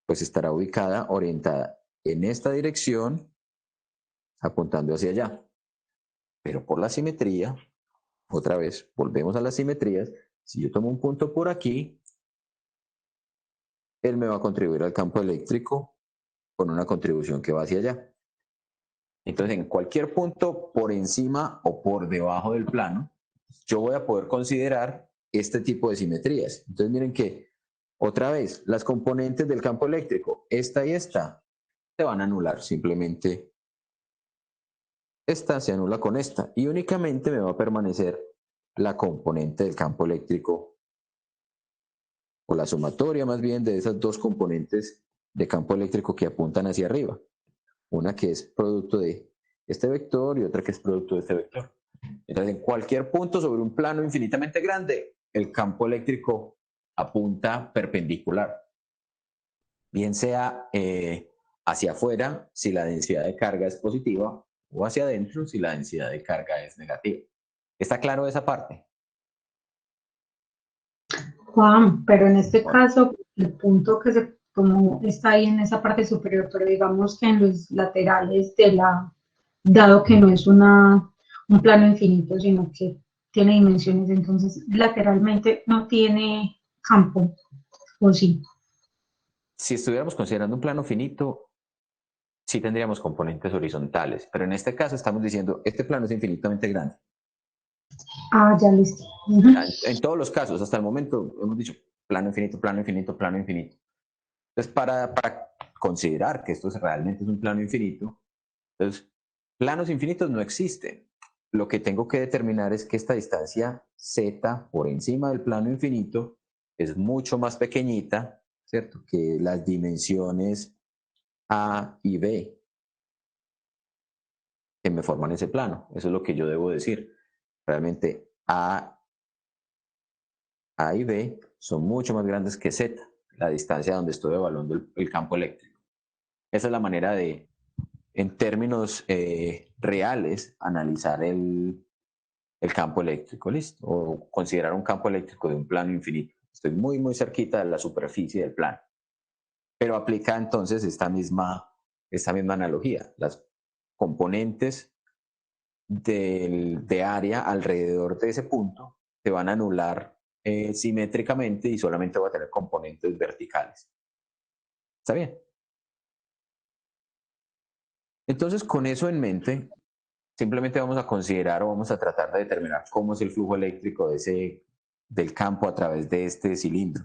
Pues estará ubicada, orientada en esta dirección, apuntando hacia allá. Pero por la simetría, otra vez, volvemos a las simetrías, si yo tomo un punto por aquí, él me va a contribuir al campo eléctrico con una contribución que va hacia allá. Entonces, en cualquier punto por encima o por debajo del plano, yo voy a poder considerar este tipo de simetrías. Entonces, miren que, otra vez, las componentes del campo eléctrico, esta y esta, se van a anular. Simplemente esta se anula con esta y únicamente me va a permanecer la componente del campo eléctrico o la sumatoria más bien de esas dos componentes de campo eléctrico que apuntan hacia arriba. Una que es producto de este vector y otra que es producto de este vector. Entonces, en cualquier punto sobre un plano infinitamente grande, el campo eléctrico apunta perpendicular. Bien sea hacia afuera, si la densidad de carga es positiva, o hacia adentro, si la densidad de carga es negativa. ¿Está claro esa parte? Juan, pero en este caso, el punto que se tomó está ahí en esa parte superior, pero digamos que en los laterales dado que no es un plano infinito, sino que tiene dimensiones, entonces lateralmente no tiene campo, ¿o sí? Si estuviéramos considerando un plano finito, sí tendríamos componentes horizontales, pero en este caso estamos diciendo, este plano es infinitamente grande. Ya listo. En todos los casos, hasta el momento, hemos dicho plano infinito, plano infinito, plano infinito. Entonces, para considerar que esto realmente es un plano infinito, entonces, planos infinitos no existen. Lo que tengo que determinar es que esta distancia z por encima del plano infinito es mucho más pequeñita, ¿cierto?, que las dimensiones A y B que me forman ese plano. Eso es lo que yo debo decir. Realmente A y B son mucho más grandes que Z, la distancia donde estoy evaluando el campo eléctrico. Esa es la manera de, en términos reales, analizar el campo eléctrico, ¿listo? O considerar un campo eléctrico de un plano infinito. Estoy muy, muy cerquita de la superficie del plano. Pero aplica entonces esta misma analogía. Las componentes de área alrededor de ese punto se van a anular simétricamente y solamente va a tener componentes verticales. ¿Está bien? Entonces, con eso en mente, simplemente vamos a considerar o vamos a tratar de determinar cómo es el flujo eléctrico del campo a través de este cilindro.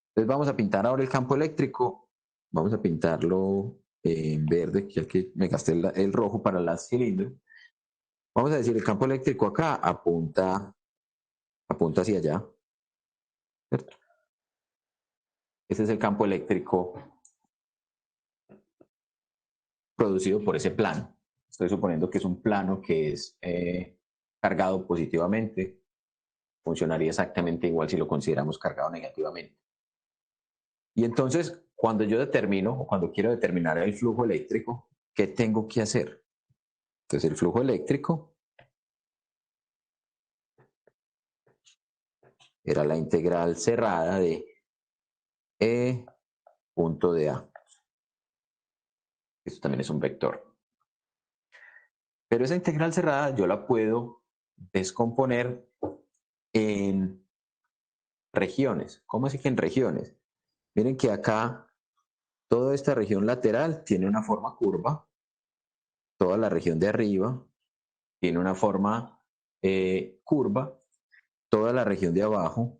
Entonces vamos a pintar ahora el campo eléctrico. Vamos a pintarlo en verde, ya que me gasté el rojo para el cilindro. Vamos a decir, el campo eléctrico acá apunta hacia allá, ¿cierto? Ese es el campo eléctrico producido por ese plano. Estoy suponiendo que es un plano que es cargado positivamente. Funcionaría exactamente igual si lo consideramos cargado negativamente. Y entonces, cuando yo determino o cuando quiero determinar el flujo eléctrico, ¿qué tengo que hacer? Entonces, el flujo eléctrico era la integral cerrada de E punto de A. Esto también es un vector. Pero esa integral cerrada yo la puedo descomponer en regiones. ¿Cómo así que en regiones? Miren que acá toda esta región lateral tiene una forma curva. Toda la región de arriba tiene una forma curva. Toda la región de abajo,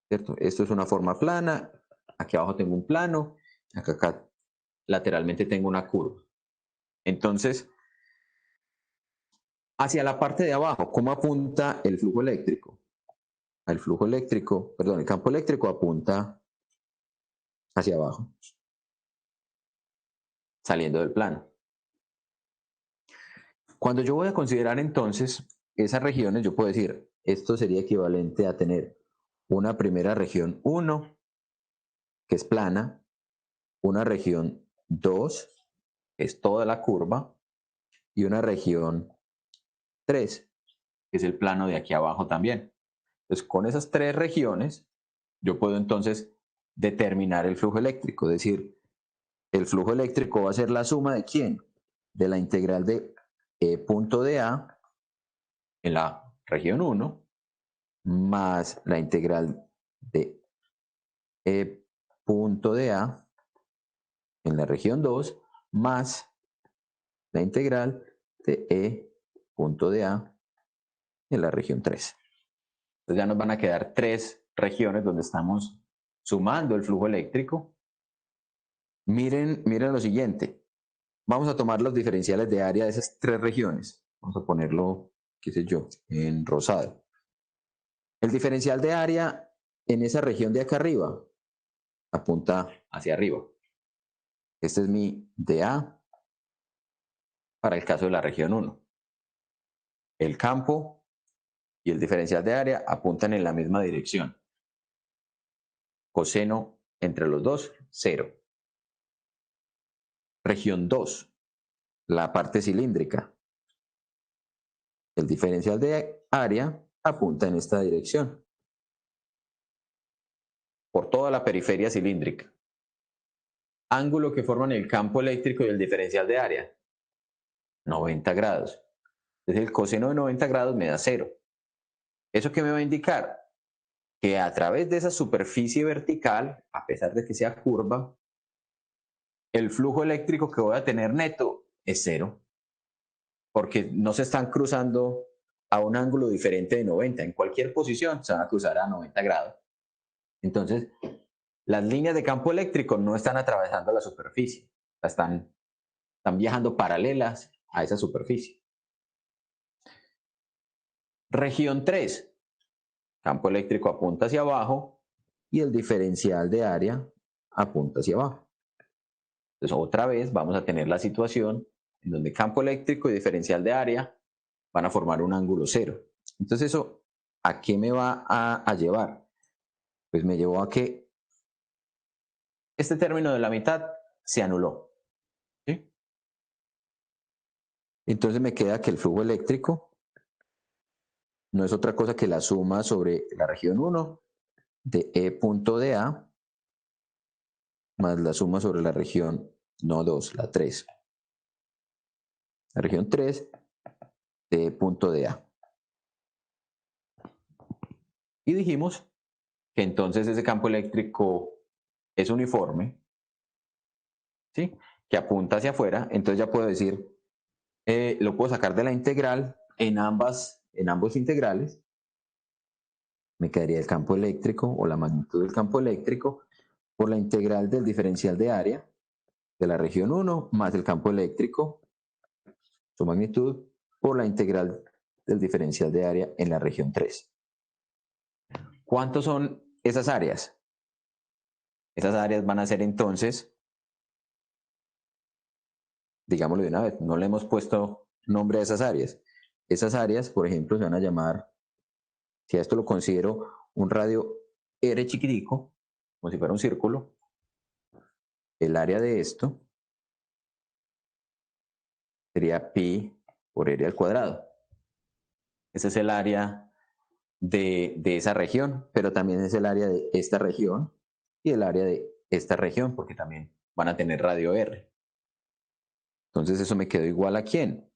¿cierto? Esto es una forma plana. Aquí abajo tengo un plano. Acá lateralmente tengo una curva. Entonces, hacia la parte de abajo, ¿cómo apunta el flujo eléctrico? El campo eléctrico apunta hacia abajo, saliendo del plano. Cuando yo voy a considerar entonces esas regiones, yo puedo decir, esto sería equivalente a tener una primera región 1, que es plana, una región 2, que es toda la curva, y una región 3, que es el plano de aquí abajo también. Entonces, con esas tres regiones, yo puedo entonces determinar el flujo eléctrico, es decir, el flujo eléctrico va a ser la suma de ¿quién? De la integral de E punto de A en la región 1 más la integral de E punto de A en la región 2 más la integral de E punto de A en la región 3. Entonces ya nos van a quedar tres regiones donde estamos sumando el flujo eléctrico. Miren lo siguiente. Vamos a tomar los diferenciales de área de esas tres regiones. Vamos a ponerlo, qué sé yo, en rosado. El diferencial de área en esa región de acá arriba apunta hacia arriba. Este es mi dA para el caso de la región 1. El campo y el diferencial de área apuntan en la misma dirección. Coseno entre los dos, 0. Región 2, la parte cilíndrica. El diferencial de área apunta en esta dirección, por toda la periferia cilíndrica. Ángulo que forman el campo eléctrico y el diferencial de área, 90 grados. Entonces el coseno de 90 grados me da 0. ¿Eso qué me va a indicar? Que a través de esa superficie vertical, a pesar de que sea curva, el flujo eléctrico que voy a tener neto es 0. Porque no se están cruzando a un ángulo diferente de 90. En cualquier posición se van a cruzar a 90 grados. Entonces, las líneas de campo eléctrico no están atravesando la superficie. Están viajando paralelas a esa superficie. Región 3. campo eléctrico apunta hacia abajo y el diferencial de área apunta hacia abajo. Entonces otra vez vamos a tener la situación en donde campo eléctrico y diferencial de área van a formar un ángulo cero. Entonces eso, ¿a qué me va a llevar? Pues me llevó a que este término de la mitad se anuló. ¿Sí? Entonces me queda que el flujo eléctrico no es otra cosa que la suma sobre la región 1 de E punto de A más la suma sobre la región, no 2, la 3. La región 3 de E punto de A. Y dijimos que entonces ese campo eléctrico es uniforme, ¿sí? Que apunta hacia afuera. Entonces ya puedo decir, lo puedo sacar de la integral en ambos integrales. Me quedaría el campo eléctrico o la magnitud del campo eléctrico por la integral del diferencial de área de la región 1 más el campo eléctrico, su magnitud, por la integral del diferencial de área en la región 3. ¿Cuántos son esas áreas? Esas áreas van a ser entonces, digámoslo de una vez, no le hemos puesto nombre a esas áreas. Esas áreas, por ejemplo, se van a llamar, si a esto lo considero un radio R chiquitico, como si fuera un círculo, el área de esto sería pi por r al cuadrado. Ese es el área de esa región, pero también es el área de esta región y el área de esta región, porque también van a tener radio R. Entonces eso me quedó igual a ¿quién?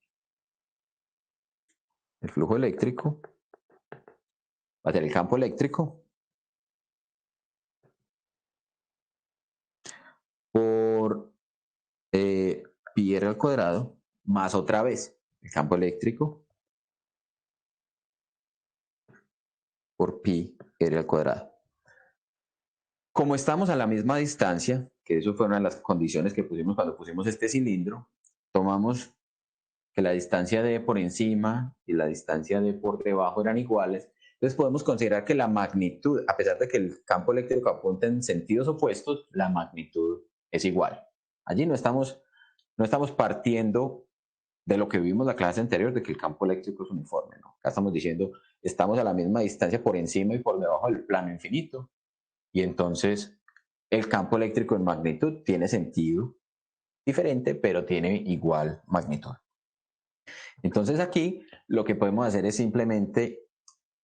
El flujo eléctrico va a ser el campo eléctrico por pi r al cuadrado más otra vez el campo eléctrico por pi r al cuadrado. Como estamos a la misma distancia, que eso fue una de las condiciones que pusimos cuando pusimos este cilindro, tomamos que la distancia de por encima y la distancia de por debajo eran iguales. Entonces podemos considerar que la magnitud, a pesar de que el campo eléctrico apunta en sentidos opuestos, la magnitud es igual. Allí no estamos partiendo de lo que vimos la clase anterior, de que el campo eléctrico es uniforme, ¿no? Acá estamos diciendo, estamos a la misma distancia por encima y por debajo del plano infinito. Y entonces el campo eléctrico en magnitud tiene sentido diferente, pero tiene igual magnitud. Entonces aquí lo que podemos hacer es simplemente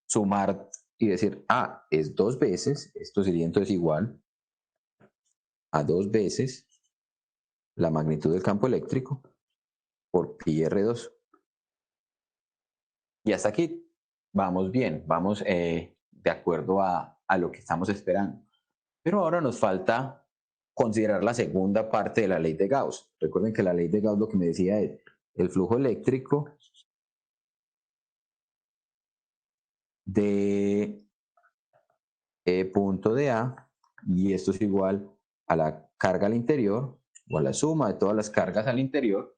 sumar y decir, es 2 veces, esto sería entonces igual a 2 veces la magnitud del campo eléctrico por pi r2. Y hasta aquí vamos bien, vamos de acuerdo a lo que estamos esperando. Pero ahora nos falta considerar la segunda parte de la ley de Gauss. Recuerden que la ley de Gauss lo que me decía es el flujo eléctrico de E punto de A, y esto es igual a la carga al interior, o a la suma de todas las cargas al interior,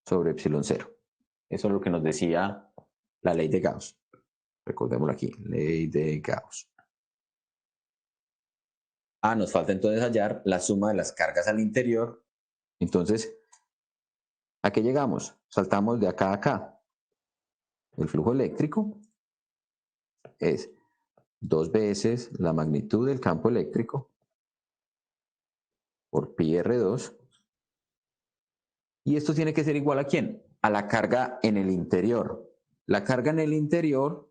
sobre epsilon 0. Eso es lo que nos decía la ley de Gauss. Recordémoslo aquí, ley de Gauss. Nos falta entonces hallar la suma de las cargas al interior. Entonces, ¿a qué llegamos? Saltamos de acá a acá. El flujo eléctrico es 2 veces la magnitud del campo eléctrico por pi r2. Y esto tiene que ser igual ¿a quién? A la carga en el interior. La carga en el interior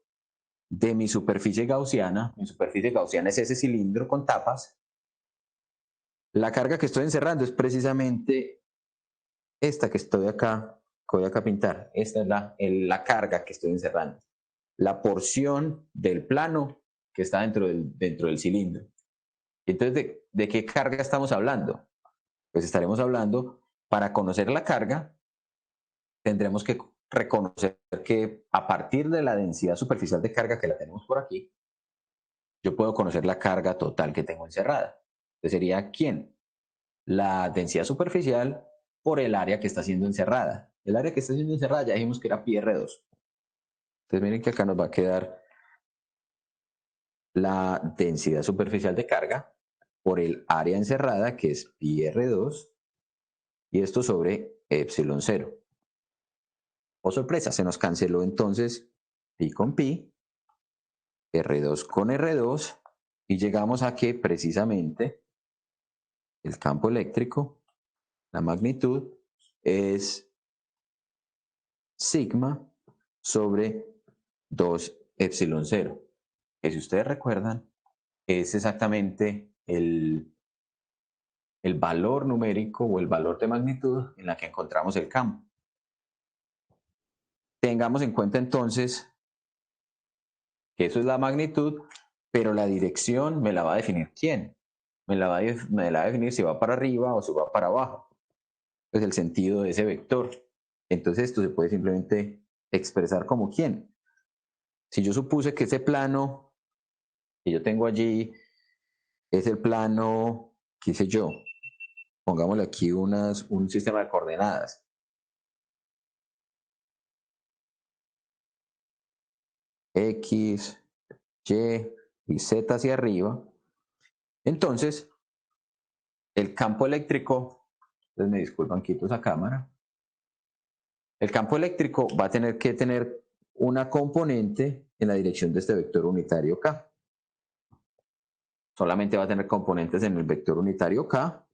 de mi superficie gaussiana. Mi superficie gaussiana es ese cilindro con tapas. La carga que estoy encerrando es precisamente esta que estoy acá, que voy acá a pintar. Esta es la carga que estoy encerrando. La porción del plano que está dentro del cilindro. Entonces, ¿de qué carga estamos hablando? Pues estaremos hablando, para conocer la carga, tendremos que reconocer que a partir de la densidad superficial de carga que la tenemos por aquí, yo puedo conocer la carga total que tengo encerrada. Entonces sería ¿quién? La densidad superficial por el área que está siendo encerrada. El área que está siendo encerrada ya dijimos que era pi r2. Entonces miren que acá nos va a quedar la densidad superficial de carga por el área encerrada, que es pi R2, y esto sobre epsilon 0. Oh, sorpresa, se nos canceló entonces pi con pi, R2 con R2, y llegamos a que precisamente el campo eléctrico, la magnitud, es sigma sobre 2 epsilon 0, que si ustedes recuerdan, es exactamente el valor numérico o el valor de magnitud en la que encontramos el campo. Tengamos en cuenta entonces que eso es la magnitud, pero la dirección me la va a definir ¿quién? Me la va a definir si va para arriba o si va para abajo. Es el sentido de ese vector. Entonces esto se puede simplemente expresar como ¿quién? Si yo supuse que ese plano que yo tengo allí es el plano, qué sé yo, pongámosle aquí un sistema de coordenadas. X, Y y Z hacia arriba. Entonces, el campo eléctrico, entonces me disculpan, quito esa cámara. El campo eléctrico va a tener que tener una componente en la dirección de este vector unitario K. Solamente va a tener componentes en el vector unitario K.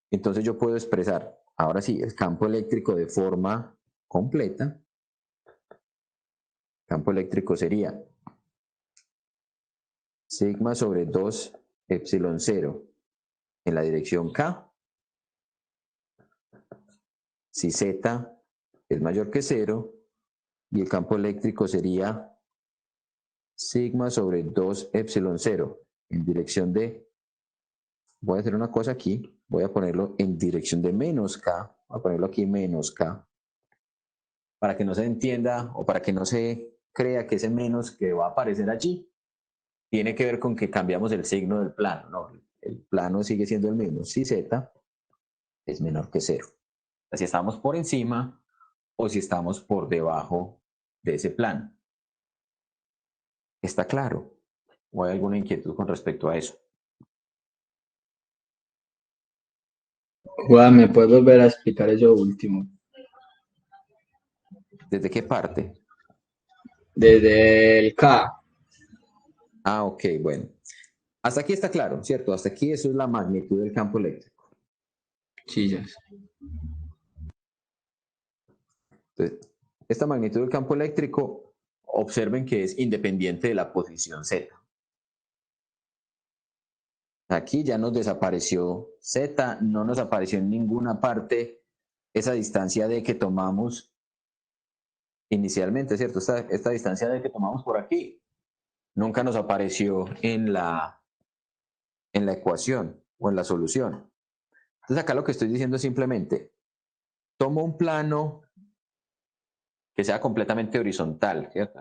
Entonces yo puedo expresar, ahora sí, el campo eléctrico de forma completa. El campo eléctrico sería sigma sobre 2 epsilon 0 en la dirección K. Si Z es mayor que 0, y el campo eléctrico sería sigma sobre 2 epsilon 0 en dirección de, voy a hacer una cosa aquí, voy a ponerlo en dirección de menos K, voy a ponerlo aquí menos K, para que no se entienda o para que no se crea que ese menos que va a aparecer allí tiene que ver con que cambiamos el signo del plano, no, el plano sigue siendo el mismo, si Z es menor que 0. Si estamos por encima o si estamos por debajo de ese plano. ¿Está claro? ¿O hay alguna inquietud con respecto a eso? Juan, ¿me puedes volver a explicar eso último? ¿Desde qué parte? Desde el K. Ah, ok, bueno. Hasta aquí está claro, ¿cierto? Hasta aquí eso es la magnitud del campo eléctrico. Sí, ya sé. Entonces, esta magnitud del campo eléctrico, observen que es independiente de la posición Z. Aquí ya nos desapareció Z, no nos apareció en ninguna parte esa distancia D que tomamos inicialmente, ¿cierto? Esta distancia D que tomamos por aquí nunca nos apareció en la ecuación o en la solución. Entonces acá lo que estoy diciendo es simplemente, tomo un plano que sea completamente horizontal, ¿cierto?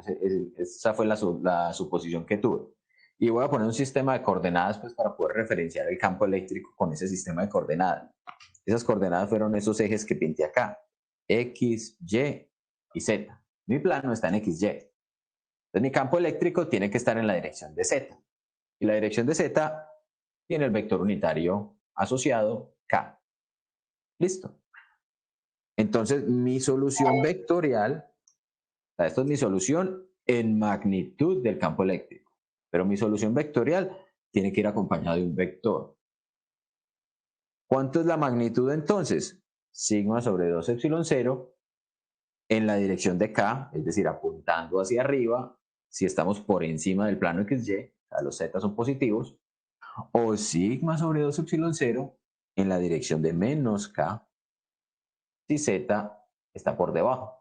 Esa fue la suposición que tuve. Y voy a poner un sistema de coordenadas pues, para poder referenciar el campo eléctrico con ese sistema de coordenadas. Esas coordenadas fueron esos ejes que pinté acá, X, Y y Z. Mi plano está en XY. Entonces mi campo eléctrico tiene que estar en la dirección de Z. Y la dirección de Z tiene el vector unitario asociado K. Listo. Entonces mi solución vectorial, o sea, esto es mi solución en magnitud del campo eléctrico, pero mi solución vectorial tiene que ir acompañada de un vector. ¿Cuánto es la magnitud entonces? Sigma sobre 2 epsilon 0 en la dirección de K, es decir, apuntando hacia arriba, si estamos por encima del plano XY, o sea, los Z son positivos, o sigma sobre 2 epsilon 0 en la dirección de menos K, si Z está por debajo.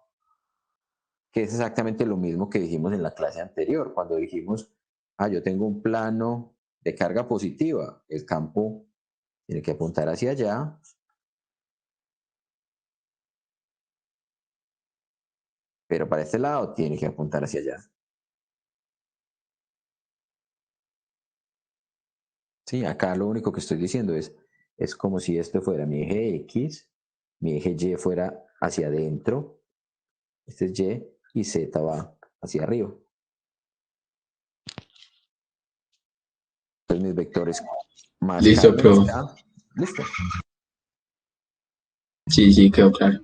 Que es exactamente lo mismo que dijimos en la clase anterior, cuando dijimos, yo tengo un plano de carga positiva, el campo tiene que apuntar hacia allá, pero para este lado tiene que apuntar hacia allá. Sí, acá lo único que estoy diciendo es como si este fuera mi eje X, mi eje Y fuera hacia adentro, este es Y y Z va hacia arriba. Entonces mis vectores más Listo, K profe. Listo. Sí, quedó claro.